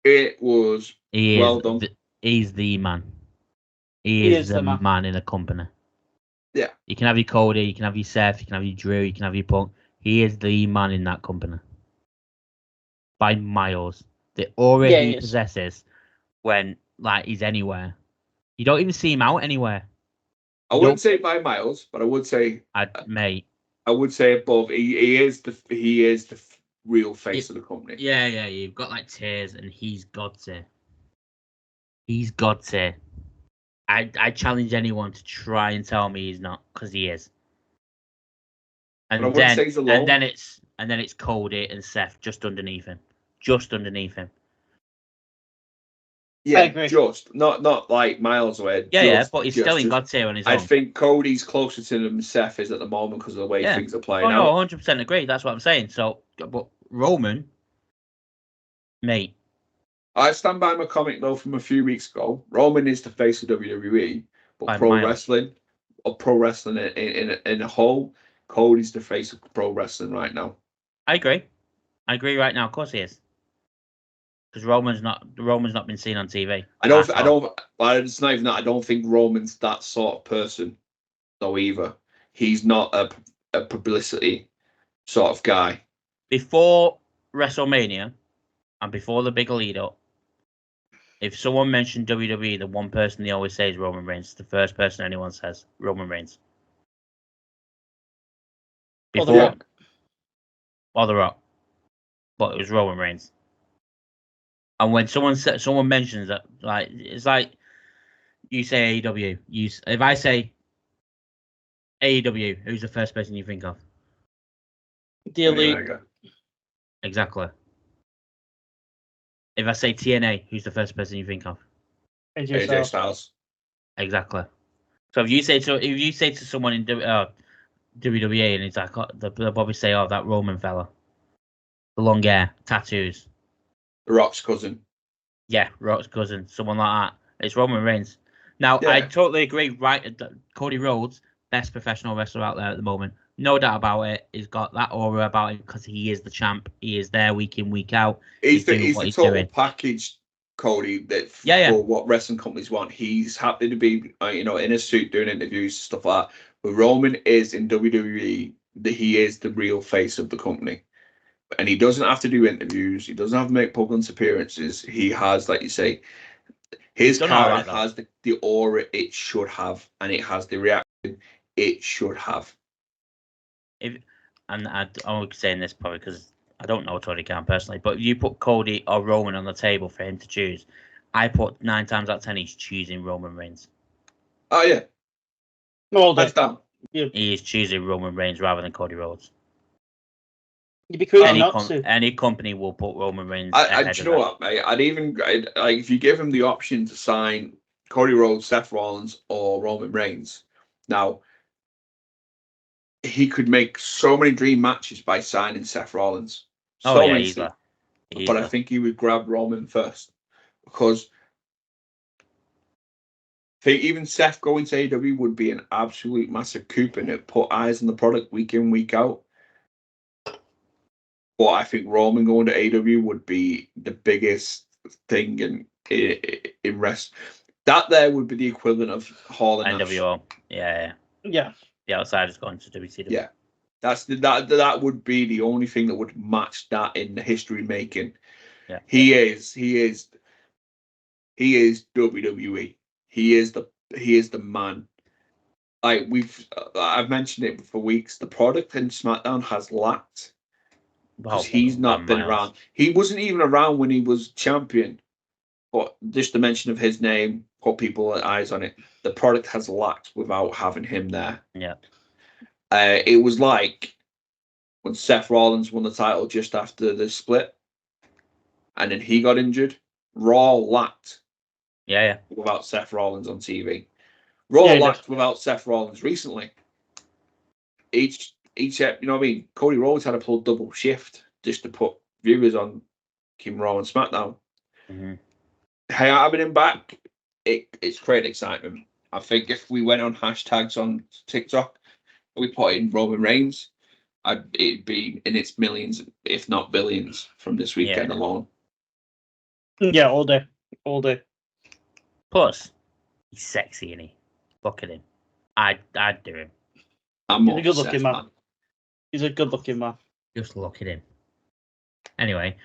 Speaker 2: It was well done.
Speaker 1: He's the man. He is the man in the company.
Speaker 2: Yeah.
Speaker 1: You can have your Cody, you can have your Seth, you can have your Drew, you can have your Punk. He is the man in that company. By miles. The aura he possesses when he's anywhere. You don't even see him out anywhere.
Speaker 2: I wouldn't say by miles, but I would say
Speaker 1: mate.
Speaker 2: I would say above. He is the real face of the company.
Speaker 1: Yeah. You've got like tears, and he's God tier. He's God tier. I challenge anyone to try and tell me he's not, because he is. And then it's Cody and Seth just underneath him.
Speaker 2: Yeah, I agree. Just not like miles away.
Speaker 1: Yeah, but he's still in God tier on his own.
Speaker 2: I think Cody's closer to him than Seth is at the moment because of the way things are playing out.
Speaker 1: 100% agree. That's what I'm saying. So, but Roman, mate.
Speaker 2: I stand by my comment though from a few weeks ago. Roman is the face of WWE, but pro wrestling in a whole, Cody's the face of pro wrestling right now.
Speaker 1: I agree right now. Of course he is. Because Roman's not been seen on TV.
Speaker 2: It's not even that. I don't think Roman's that sort of person, though, either. He's not a publicity sort of guy.
Speaker 1: Before WrestleMania and before the big lead up, if someone mentioned WWE, the one person they always say is Roman Reigns. The first person anyone says, Roman Reigns. Or The Rock. But it was Roman Reigns. And when someone mentions that, it's like you say AEW. If I say AEW, who's the first person you think of?
Speaker 3: The Elite.
Speaker 1: Exactly. If I say TNA, who's the first person you think of?
Speaker 2: AJ Styles.
Speaker 1: Exactly. So if you say to someone in WWE and it's like, they'll probably say, "Oh, that Roman fella, the long hair, tattoos."
Speaker 2: The Rock's cousin.
Speaker 1: Yeah, Rock's cousin, someone like that. It's Roman Reigns. Now, I totally agree. Right, Cody Rhodes, best professional wrestler out there at the moment. No doubt about it. He's got that aura about him because he is the champ. He is there week in, week out.
Speaker 2: He's the total package, Cody. For what wrestling companies want. He's happy to be, in a suit doing interviews and stuff like that. But Roman is in WWE. He is the real face of the company. And he doesn't have to do interviews. He doesn't have to make public appearances. He has, like you say, his character has the aura it should have, and it has the reaction it should have.
Speaker 1: I'm only saying this probably because I don't know Tony Khan personally, but if you put Cody or Roman on the table for him to choose, I put 9 times out of 10 he's choosing Roman Reigns.
Speaker 2: Oh yeah,
Speaker 3: that's done.
Speaker 1: He is choosing Roman Reigns rather than Cody Rhodes.
Speaker 3: You'd be crazy not to.
Speaker 1: Any company will put Roman Reigns.
Speaker 2: Do you know what, mate? I'd if you give him the option to sign Cody Rhodes, Seth Rollins, or Roman Reigns, now he could make so many dream matches by signing Seth Rollins.
Speaker 1: Easily.
Speaker 2: But I think he would grab Roman first because I think even Seth going to AEW would be an absolute massive coup and it put eyes on the product week in, week out. But I think Roman going to AEW would be the biggest thing in rest. That there would be the equivalent of Hall and Nash.
Speaker 1: NWO. Yeah.
Speaker 3: Yeah.
Speaker 1: The outsider's gone to WCW.
Speaker 2: Yeah. That would be the only thing that would match that in the history making.
Speaker 1: Yeah.
Speaker 2: He is WWE. He is the man. Like I've mentioned it for weeks. The product in SmackDown has lacked because he's not been around. He wasn't even around when he was champion. But just the mention of his name put people eyes on it. The product has lacked without having him there.
Speaker 1: Yeah.
Speaker 2: It was like when Seth Rollins won the title just after the split, and then he got injured. Raw lacked.
Speaker 1: Yeah.
Speaker 2: Without Seth Rollins on TV. Raw lacked without Seth Rollins recently. Each you know what I mean? Cody Rhodes had to pull double shift just to put viewers on Raw and SmackDown.
Speaker 1: Mm-hmm.
Speaker 2: Having him back, it's created excitement. I think if we went on hashtags on TikTok, we put in Roman Reigns, it'd be in its millions, if not billions, from this weekend alone.
Speaker 3: Yeah, all day.
Speaker 1: Plus, he's sexy, isn't he? Look at him. I'd do him.
Speaker 3: He's a good-looking man. He's a good-looking man.
Speaker 1: Just look at him. Anyway,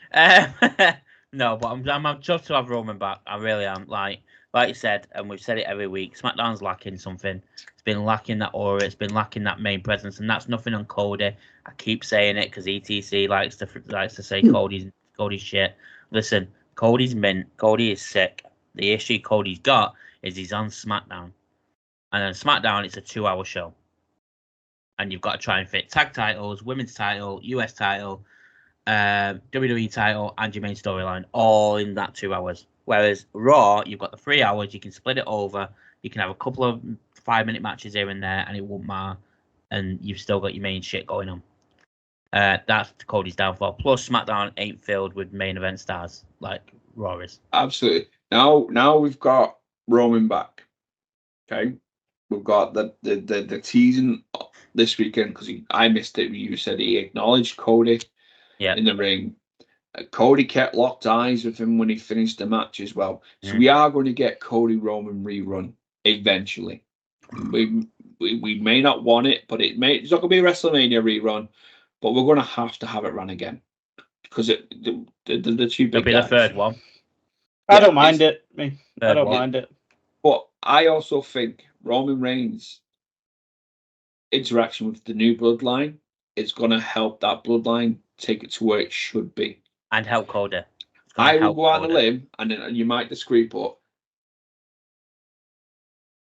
Speaker 1: no, but I'm chuffed to have Roman back. I really am. Like you said, and we've said it every week. SmackDown's lacking something. It's been lacking that aura. It's been lacking that main presence, and that's nothing on Cody. I keep saying it because ETC likes to say Cody's shit. Listen, Cody's mint. Cody is sick. The issue Cody's got is he's on SmackDown, and on SmackDown it's a 2-hour show, and you've got to try and fit tag titles, women's title, US title, WWE title, and your main storyline all in that 2 hours. Whereas Raw, you've got the 3 hours. You can split it over. You can have a couple of 5-minute matches here and there, and it won't matter. And you've still got your main shit going on. That's Cody's downfall. Plus, SmackDown ain't filled with main event stars like Raw is.
Speaker 2: Absolutely. Now we've got Roman back. Okay, we've got the teasing this weekend because I missed it. You said he acknowledged Cody. In the ring. Cody kept locked eyes with him when he finished the match as well. So we are going to get Cody Roman rerun eventually. We may not want it, but it's not going to be a WrestleMania rerun, but we're going to have it run again because the two big
Speaker 1: It'll be the third one.
Speaker 3: I don't mind it. I don't mind it.
Speaker 2: But I also think Roman Reigns' interaction with the new bloodline is going to help that bloodline take it to where it should be.
Speaker 1: And help Cody.
Speaker 2: I will go on a limb, and then you might disagree, but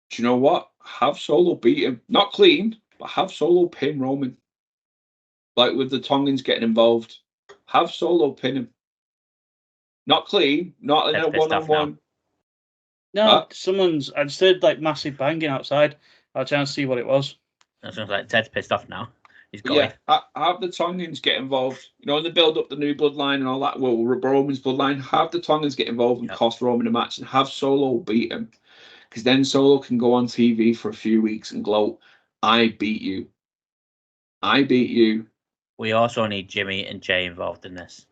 Speaker 2: do you know what? Have Solo beat him. Not clean, but have Solo pin Roman. Like with the Tongans getting involved. Have Solo pin him. Not clean, not in a one-on-one.
Speaker 3: No, I just heard like massive banging outside. I was trying to see what it was.
Speaker 1: That sounds like Ted's pissed off now. He's going.
Speaker 2: Yeah, have the Tongans get involved. You know, in the build up the new bloodline and all that. Well, Roman's bloodline. Have the Tongans get involved and cost Roman a match, and have Solo beat him, because then Solo can go on TV for a few weeks and gloat. I beat you.
Speaker 1: We also need Jimmy and Jay involved in this.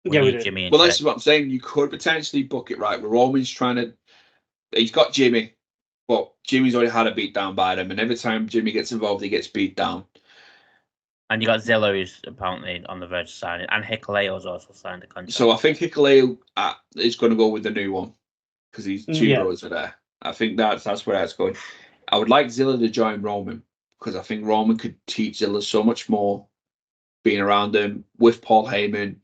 Speaker 3: We
Speaker 1: need
Speaker 3: do.
Speaker 1: Jimmy and
Speaker 2: Well,
Speaker 1: Jay.
Speaker 2: this is what I'm saying. You could potentially book it right. Where Roman's he's got Jimmy, but Jimmy's already had a beat down by them, and every time Jimmy gets involved, he gets beat down.
Speaker 1: And you got Zilla, who's apparently on the verge of signing, and Hikuleo's also signed a contract.
Speaker 2: So I think Hikuleo is going to go with the new one because these two brothers are there. I think that's where that's going. I would like Zilla to join Roman because I think Roman could teach Zilla so much more being around him with Paul Heyman.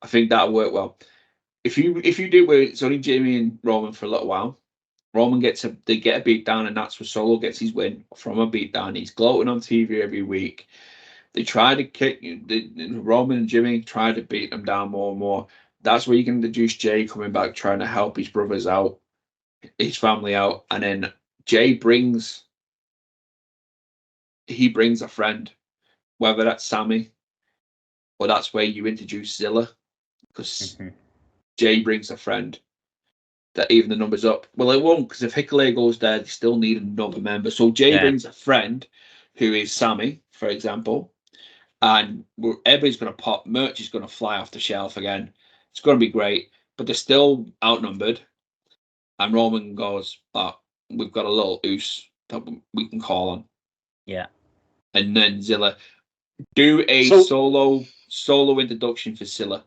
Speaker 2: I think that'll work well. If you do where it's only Jimmy and Roman for a little while, Roman they get a beat down, and that's where Solo gets his win from a beat down. He's gloating on TV every week. They try to kick Roman and Jimmy try to beat them down more and more. That's where you can introduce Jay coming back, trying to help his brothers out, his family out, and then Jay brings a friend, whether that's Sammy or that's where you introduce Zilla, because Jay brings a friend that even the numbers up. Well, it won't, because if Hikuleo goes there, they still need another member. So Jay brings a friend who is Sammy, for example. And everybody's going to pop. Merch is going to fly off the shelf again. It's going to be great. but they're still outnumbered. And Roman goes, "Oh, we've got a little Uso that we can call on."
Speaker 1: Yeah.
Speaker 2: And then Zilla, do a solo introduction for Zilla.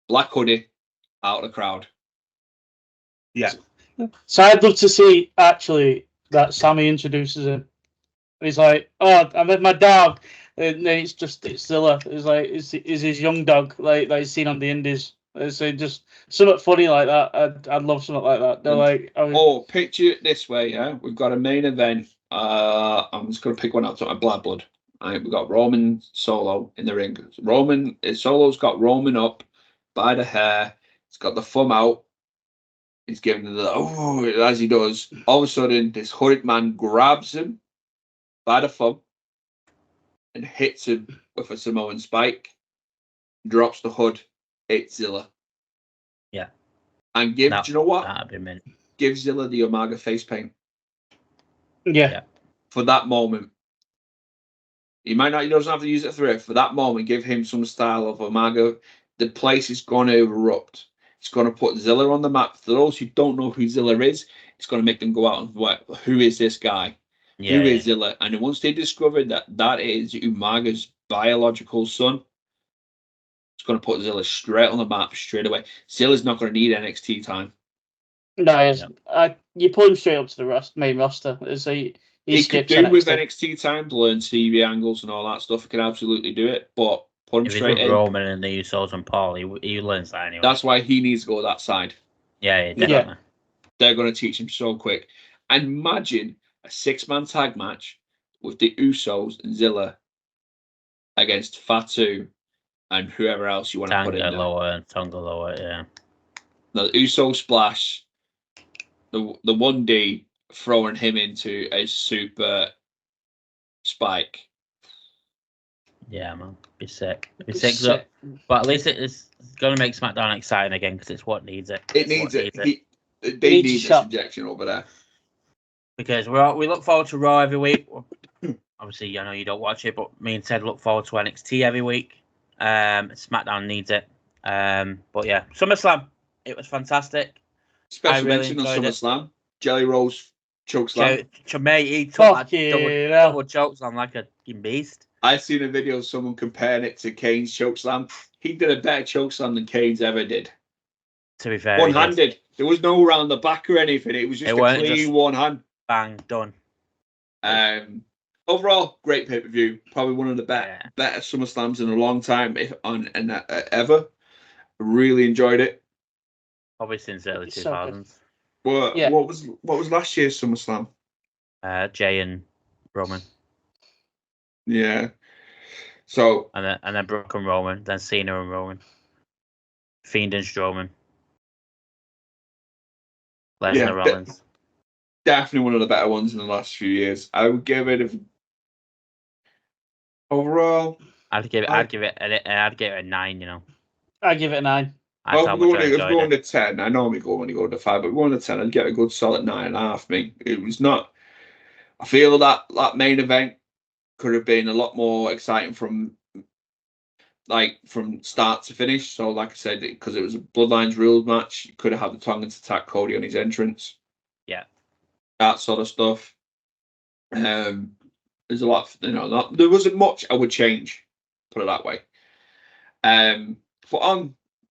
Speaker 2: Black hoodie, out of the crowd.
Speaker 1: Yeah.
Speaker 3: So I'd love to see actually that Sammy introduces him. He's like, "Oh, I met my dog," and then it's Zilla. It's like, is his young dog like that he's seen on the Indies? So just something funny like that. I'd love something like that. They're like,
Speaker 2: picture it this way, yeah. We've got a main event. I'm just gonna pick one out. So my blood. Right, we've got Roman Solo in the ring. Solo's got Roman up by the hair. He's got the thumb out. He's giving as he does. All of a sudden, this hooded man grabs him by the thumb and hits him with a Samoan spike. Drops the hood. It's Zilla.
Speaker 1: Yeah.
Speaker 2: And do you know what?
Speaker 1: That'd be mint.
Speaker 2: Give Zilla the Umaga face paint.
Speaker 3: Yeah.
Speaker 2: For that moment. He doesn't have to use it for that moment. Give him some style of Umaga. The place is going to erupt. It's going to put Zilla on the map. For those who don't know who Zilla is, it's going to make them go out and who is this guy? Who is Zilla? And once they discover that is Umaga's biological son, it's going to put Zilla straight on the map straight away. Zilla's not going to need NXT time.
Speaker 3: No, you pull him straight up to the main roster. He
Speaker 2: could do NXT. With NXT time to learn TV angles and all that stuff. He can absolutely do it, but put him straight in.
Speaker 1: Roman and the Usos and Paul, he learns that anyway.
Speaker 2: That's why he needs to go that side.
Speaker 1: Yeah, definitely.
Speaker 3: Yeah.
Speaker 2: They're going to teach him so quick. And imagine a 6-man tag match with the Usos and Zilla against Fatu and whoever else you want to put in there.
Speaker 1: Tonga Loa, yeah.
Speaker 2: The Uso splash, the 1D throwing him into a super spike.
Speaker 1: Yeah, man. Be sick. But at least it's going to make SmackDown exciting again because it's what needs it.
Speaker 2: They need this injection over there.
Speaker 1: Because we look forward to Raw every week. Obviously, I know you don't watch it, but me and Ted look forward to NXT every week. SmackDown needs it. But yeah, SummerSlam. It was fantastic.
Speaker 2: Special mention on SummerSlam. Jelly Rolls chokeslam.
Speaker 1: Mate, he took that double chokeslam like a beast.
Speaker 2: I've seen a video of someone comparing it to Kane's chokeslam. He did a better chokeslam than Kane's ever did.
Speaker 1: To be fair,
Speaker 2: one-handed. There was no round the back or anything. It was just a clean one hand.
Speaker 1: Bang, done.
Speaker 2: Overall, great pay-per-view. Probably one of the better SummerSlams in a long time, ever. Really enjoyed it.
Speaker 1: Probably since early 2000s.
Speaker 2: What was last year's SummerSlam?
Speaker 1: Jay and Roman.
Speaker 2: Yeah. So
Speaker 1: and then Brock and Roman, then Cena and Roman, Fiend and Strowman, Lesnar, Rollins.
Speaker 2: Definitely one of the better ones in the last few years. I would give it overall.
Speaker 1: I'd give it a 9. You know.
Speaker 3: I'd give it a 9.
Speaker 2: I'm going to 10. I normally go when you go to 5, but going to 10, I'd get a good solid 9.5. Me, it was not. I feel that main event could have been a lot more exciting from start to finish. So, like I said, because it was a Bloodlines rules match, you could have had the Tongan to attack Cody on his entrance.
Speaker 1: Yeah,
Speaker 2: that sort of stuff. There's a lot, there wasn't much I would change. Put it that way. But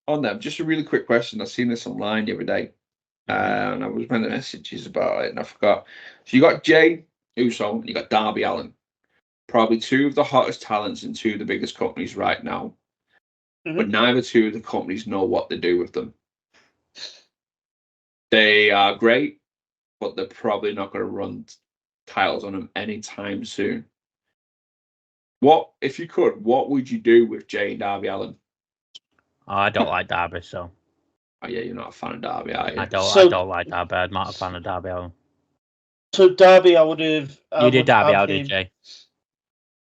Speaker 2: on them, just a really quick question. I seen this online the other day, and I was reading messages about it, and I forgot. So you got Jay Uso, and you got Darby Allin, probably two of the hottest talents in two of the biggest companies right now. Mm-hmm. But neither two of the companies know what to do with them. They are great, but they're probably not going to run titles on them anytime soon. What would you do with Jay and Darby Allin?
Speaker 1: Oh, I don't like Darby, so.
Speaker 2: Oh yeah, you're not a fan of Darby, are you?
Speaker 1: I don't like Darby. I'm not a fan of Darby Allin.
Speaker 3: So Darby, I would have.
Speaker 1: You did Darby, I'll do Jay.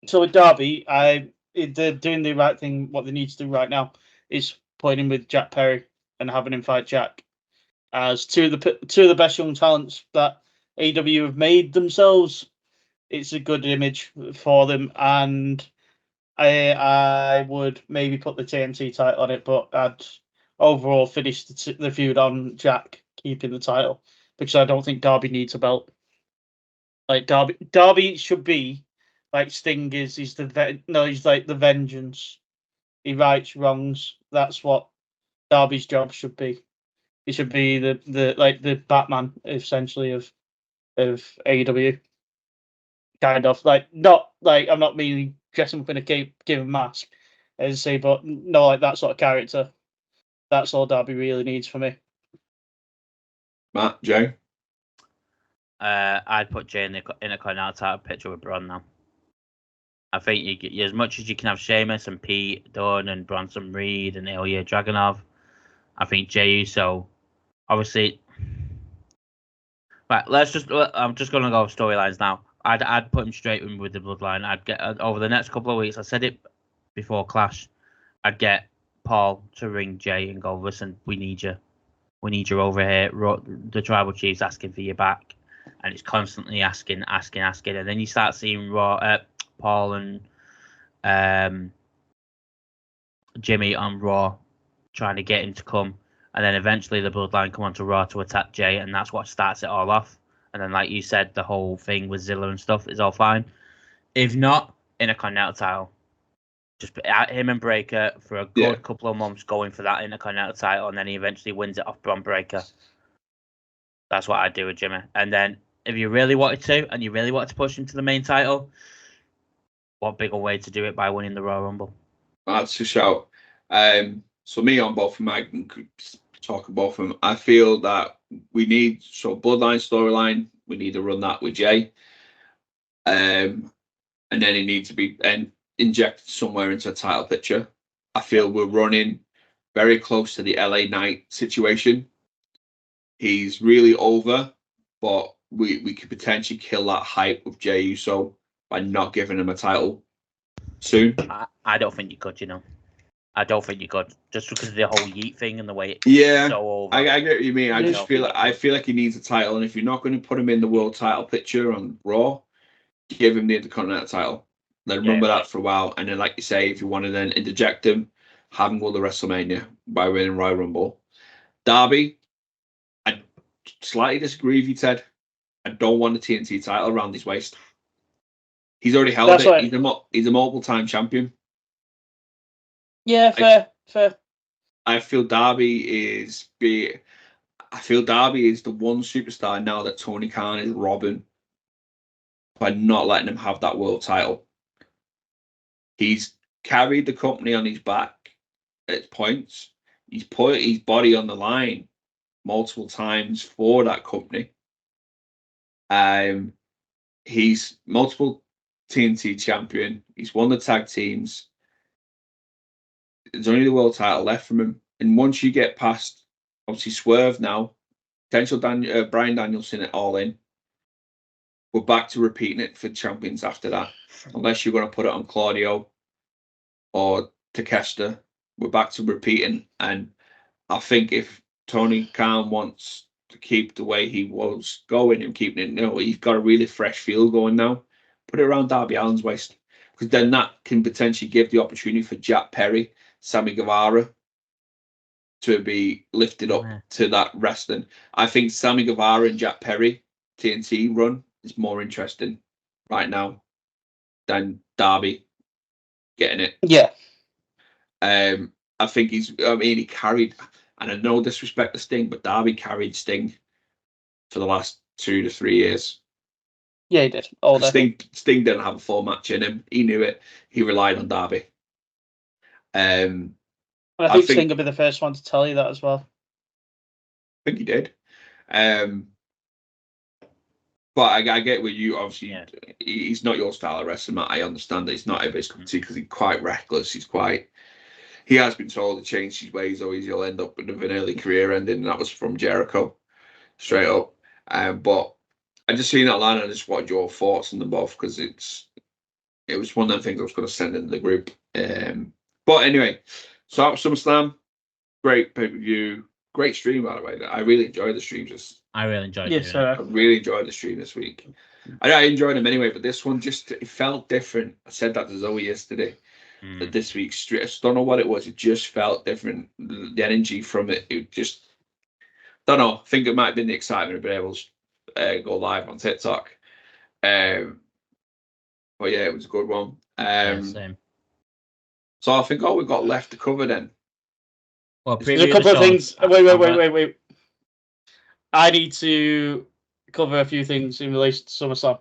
Speaker 3: So with Darby, they're doing the right thing. What they need to do right now is putting him with Jack Perry and having him fight Jack, as two of the best young talents that AEW have made themselves. It's a good image for them, and I would maybe put the TNT title on it, but I'd overall finish the feud on Jack keeping the title, because I don't think Darby needs a belt. Like Darby should be like Sting is. He's he's like the vengeance. He rights wrongs. That's what Darby's job should be. He should be the Batman essentially of AEW. Kind of like, not like, I'm not meaning dressing up in a cape, give a mask, as I say, but no, like that sort of character. That's all Darby really needs for me.
Speaker 2: Matt, Jay?
Speaker 1: I'd put Jay in a title picture with Braun now. I think you get, as much as you can have Sheamus and Pete Dunne and Bronson Reed and Ilya Dragunov, I think Jey Uso, obviously. Right, I'm just going to go storylines now. I'd put him straight in with the Bloodline. I'd get over the next couple of weeks. I said it before Clash. I'd get Paul to ring Jay and go, listen, we need you. We need you over here. The Tribal Chief's asking for you back, and it's constantly asking, and then you start seeing Paul and Jimmy on Raw trying to get him to come, and then eventually the Bloodline come onto Raw to attack Jay, and that's what starts it all off. And then, like you said, the whole thing with Zilla and stuff is all fine. If not, Intercontinental title. Just put him and Breaker for a good couple of months going for that Intercontinental title, and then he eventually wins it off Braun Breaker. That's what I'd do with Jimmy. And then, if you really wanted to, and you really wanted to push him to the main title, what bigger way to do it by winning the Royal Rumble?
Speaker 2: That's a shout. So me on both of them, I can talk about them. I feel that we need Bloodline storyline. We need to run that with Jay, and then it needs to be injected somewhere into a title picture. I feel we're running very close to the LA Knight situation. He's really over, but we could potentially kill that hype with Jey Uso by not giving him a title soon.
Speaker 1: I don't think you could, I don't think you could, just because of the whole Yeet thing and the way it's so over.
Speaker 2: I get what you mean. I feel like he needs a title, and if you're not going to put him in the world title picture on Raw, give him the Intercontinental title. Then remember that for a while, and then, like you say, if you want to then interject him, have him go to WrestleMania by winning Royal Rumble. Darby, I slightly disagree with you, Ted. I don't want the TNT title around his waist. He's already held it. Right. He's a multiple-time champion.
Speaker 3: Yeah, fair.
Speaker 2: I feel Darby is the one superstar now that Tony Khan is robbing by not letting him have that world title. He's carried the company on his back at points. He's put his body on the line multiple times for that company. He's multiple TNT champion. He's won the tag teams. There's only the world title left from him. And once you get past, obviously, Swerve now, potential Bryan Danielson at All In, we're back to repeating it for champions after that. Unless you're going to put it on Claudio or Takeshita, we're back to repeating. And I think if Tony Khan wants to keep the way he was going and keeping it, he's got a really fresh feel going now. Put it around Darby Allin's waist, because then that can potentially give the opportunity for Jack Perry, Sammy Guevara to be lifted up to that wrestling. I think Sammy Guevara and Jack Perry TNT run is more interesting right now than Darby getting it.
Speaker 3: Yeah.
Speaker 2: I think he carried, and I no disrespect to Sting, but Darby carried Sting for the last 2 to 3 years.
Speaker 3: Yeah, he did.
Speaker 2: Sting didn't have a full match in him. He knew it. He relied on Darby.
Speaker 3: I think Sting will be the first one to tell you that as well.
Speaker 2: I think he did. But I get with you. Obviously, he's not your style of wrestling, Matt. I understand that he's not everybody's cup of tea because he's quite reckless. He has been told to change his ways, or he'll end up with an early career ending, and that was from Jericho, straight up. But I just seen that line, and I just wanted your thoughts on them both, because it was one of them things I was going to send into the group. But anyway, so SummerSlam, great pay-per-view, great stream, by the way. I really enjoyed the stream.
Speaker 1: I really enjoyed it.
Speaker 2: I really enjoyed the stream this week. I enjoyed them anyway, but this one it felt different. I said that to Zoe yesterday. this week's street. I don't know what it was. It just felt different. The energy from it just, don't know. I think it might have been the excitement of being able to go live on TikTok. But yeah, it was a good one.
Speaker 1: Same.
Speaker 2: So I think all we've got left to cover then.
Speaker 1: Well,
Speaker 3: There's a couple of things. Wait. I need to cover a few things in relation to SummerSlam.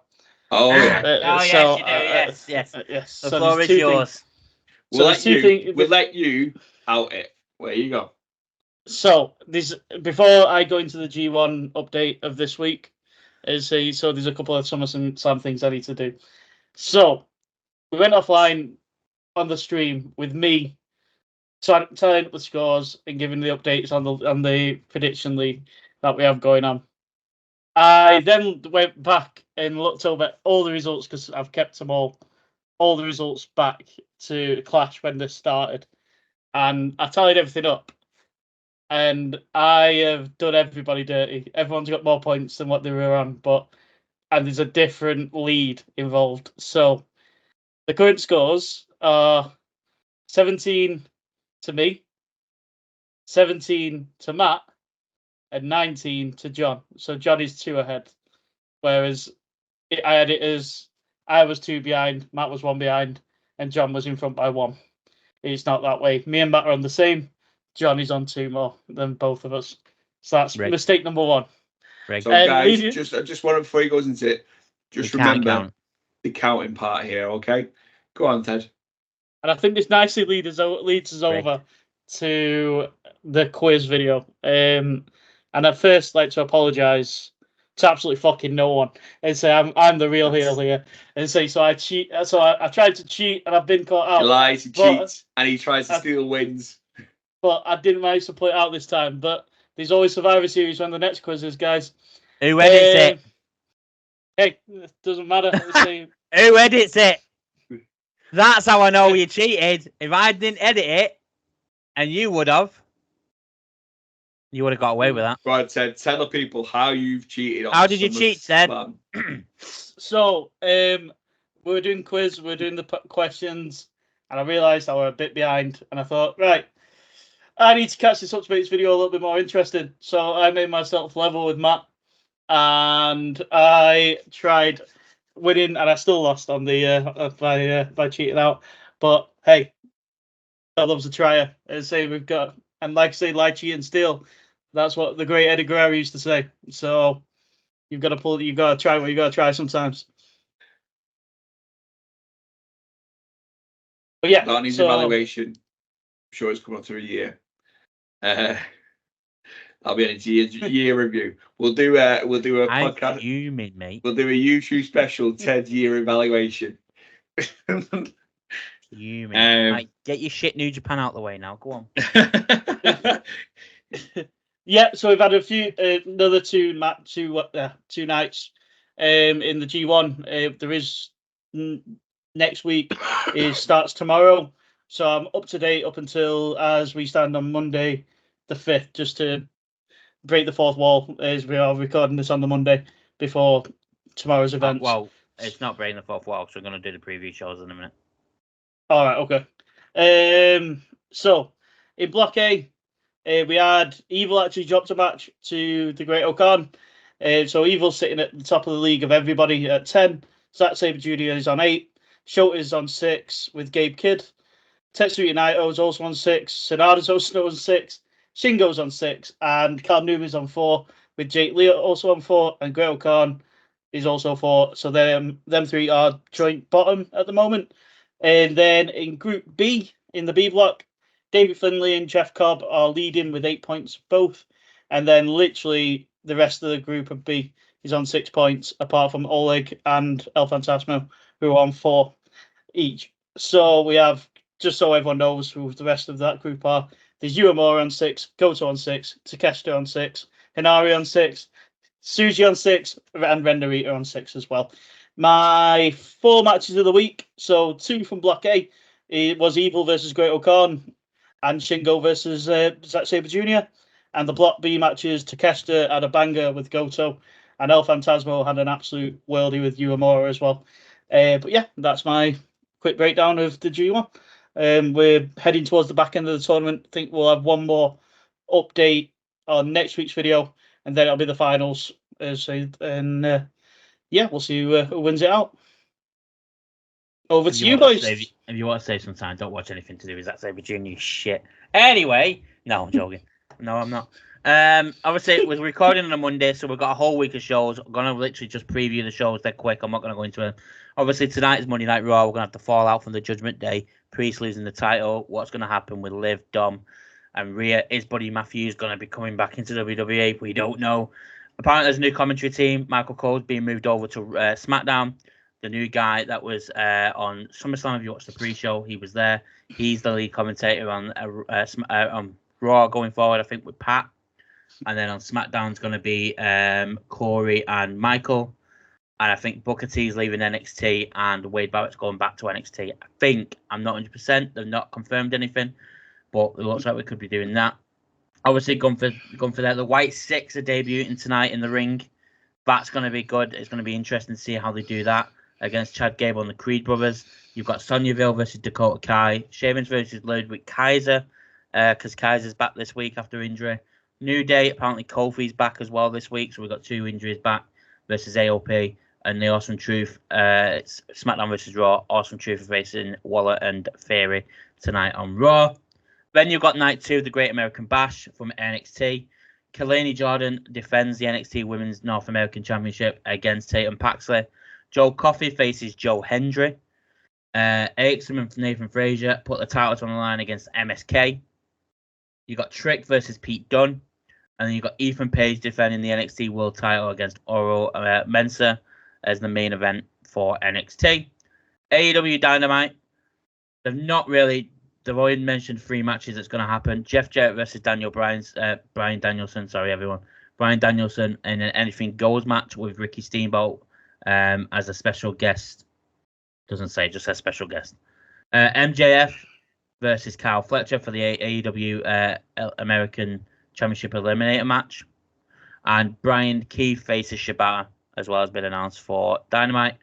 Speaker 2: Oh yeah.
Speaker 1: Yes, you do. Yes. The floor is yours.
Speaker 2: We'll let you out it. Where you go.
Speaker 3: So before I go into the G1 update of this week, there's a couple of SummerSlam things I need to do. So we went offline on the stream with me telling up the scores and giving the updates on the prediction league that we have going on. I then went back and looked over all the results because I've kept them all the results back to Clash when this started, and I tallied everything up, and I have done everybody dirty. Everyone's got more points than what they were on, and there's a different lead involved. So the current scores are 17 to me, 17 to Matt, and 19 to John. So John is 2 ahead, whereas I had it as I was 2 behind, Matt was 1 behind, and John was in front by 1. It's not that way. Me and Matt are on the same. John is on 2 more than both of us. So that's mistake number 1.
Speaker 2: So guys, just want before he goes into it, just remember the counting part here, okay? Go on, Ted.
Speaker 3: And I think this nicely leads us over to the quiz video. And I'd first like to apologise to absolutely fucking no one and say I'm the real heel here, and say I cheat. So I tried to cheat and I've been caught out.
Speaker 2: He lies, he cheats, and he tries to steal wins.
Speaker 3: But I didn't manage to play it out this time. But there's always Survivor Series when the next quiz is, guys.
Speaker 1: Who edits it?
Speaker 3: Hey, it doesn't matter.
Speaker 1: Who edits it? That's how I know you cheated. If I didn't edit it, and you would have got away with that.
Speaker 2: Right, Ted, tell the people how you've cheated.
Speaker 1: How did you cheat, Ted?
Speaker 3: So, we were doing quiz, we were doing the questions, and I realised I was a bit behind, and I thought, right, I need to catch this up to make this video a little bit more interesting. So I made myself level with Matt, and I tried winning, and I still lost on the by cheating out. But hey, I loves a trier. And say we've got, and like I say, lie, cheat, and steal. That's what the great Eddie Guerrero used to say. So you've got to try what you got to try sometimes. But yeah,
Speaker 2: that needs evaluation. I'm sure it's coming up to a year. I'll be in a year review. We'll do a podcast.
Speaker 1: Mate.
Speaker 2: We'll do a YouTube special, Ted's year evaluation.
Speaker 1: Right, get your shit New Japan out the way now. Go on.
Speaker 3: Yeah, so we've had another two nights in the G1. There is next week. It starts tomorrow, so I'm up to date up until as we stand on Monday, the 5th, just to break the 4th wall as we are recording this on the Monday before tomorrow's event.
Speaker 1: Well, it's not breaking the 4th wall, so we're going to do the preview shows in a minute.
Speaker 3: All right, okay. So in Block A, we had Evil actually dropped a match to the Great Okan. So Evil's sitting at the top of the league of everybody at 10. Zack Sabre Jr. is on 8. Shota is on 6 with Gabe Kidd. Tetsuya Naito is also on 6. Sonada's also on 6. Shingo's on 6. And Cal Newman's on 4 with Jake Lee also on 4. And Great Okan is also 4. So them 3 are joint bottom at the moment. And then in Group B, in the B block, David Finlay and Jeff Cobb are leading with 8 points both. And then literally the rest of the group of B is on 6 points, apart from Oleg and El Fantasmo, who are on 4 each. So we have, just so everyone knows who the rest of that group are, there's Uemura on 6, Goto on 6, Takeshita on 6, Hinari on 6, Suji on 6, and Ren Narita on 6 as well. My 4 matches of the week, so 2 from Block A, it was Evil versus Great Okan and Shingo versus Zack Sabre Jr. And the Block B matches, Takeshita had a banger with Goto, and El Fantasmo had an absolute worldie with Uemura as well. But yeah, that's my quick breakdown of the G1. We're heading towards the back end of the tournament. I think we'll have one more update on next week's video, and then it'll be the finals. We'll see who wins it out. Over to you, boys.
Speaker 1: If you want to save some time, don't watch anything to do with that Sabre Junior shit. Anyway, no, I'm joking. No, I'm not. Obviously, we're recording on a Monday, so we've got a whole week of shows. I'm going to literally just preview the shows dead quick. I'm not going to go into them. Obviously, tonight is Monday Night Raw. We're going to have to fall out from the Judgment Day. Priest losing the title. What's going to happen with Liv, Dom, and Rhea? Is Buddy Matthews going to be coming back into WWE? We don't know. Apparently, there's a new commentary team. Michael Cole's being moved over to SmackDown. The new guy that was on SummerSlam, if you watched the pre-show, he was there. He's the lead commentator on Raw going forward, I think, with Pat. And then on SmackDown's going to be Corey and Michael. And I think Booker T's leaving NXT and Wade Barrett's going back to NXT. I think, I'm not 100%. They've not confirmed anything. But it looks like we could be doing that. Obviously, Gunther there. The White Six are debuting tonight in the ring. That's going to be good. It's going to be interesting to see how they do that against Chad Gable and the Creed brothers. You've got Sonya Deville versus Dakota Kai. Sheamus versus Ludwig Kaiser, because Kaiser's back this week after injury. New Day, apparently Kofi's back as well this week, so we've got 2 injuries back versus AOP. And the Awesome Truth, it's SmackDown versus Raw. Awesome Truth facing Waller and Theory tonight on Raw. Then you've got Night 2, the Great American Bash from NXT. Kalani Jordan defends the NXT Women's North American Championship against Tatum Paxley. Joe Coffey faces Joe Hendry. Erickson and Nathan Frazier put the titles on the line against MSK. You got Trick versus Pete Dunne. And then you got Ethan Page defending the NXT World title against Oro Mensah as the main event for NXT. AEW Dynamite. They've already mentioned 3 matches that's going to happen. Jeff Jarrett versus Bryan Danielson. Sorry, everyone. Bryan Danielson in an Anything Goes match with Ricky Steamboat as a special guest. Doesn't say, just says special guest. MJF versus Kyle Fletcher for the AEW American Championship Eliminator match. And Brian Keith faces Shibata as well has been announced for Dynamite.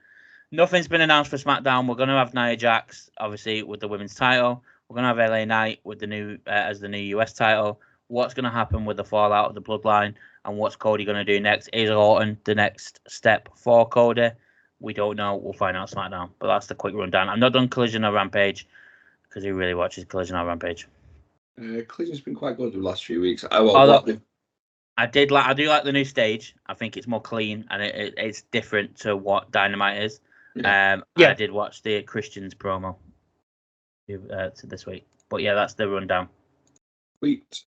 Speaker 1: Nothing's been announced for SmackDown. We're going to have Nia Jax, obviously, with the women's title. We're going to have LA Knight with the new as the new US title. What's going to happen with the fallout of the Bloodline, and what's Cody going to do next? Is Orton the next step for Cody? We don't know. We'll find out SmackDown. But that's the quick rundown. I'm not done Collision or Rampage because he really watches Collision or Rampage.
Speaker 2: Collision's been quite good the last few weeks.
Speaker 1: I do like the new stage. I think it's more clean and it's different to what Dynamite is. I did watch the Christians promo this week. But yeah, that's the rundown.
Speaker 2: Sweet.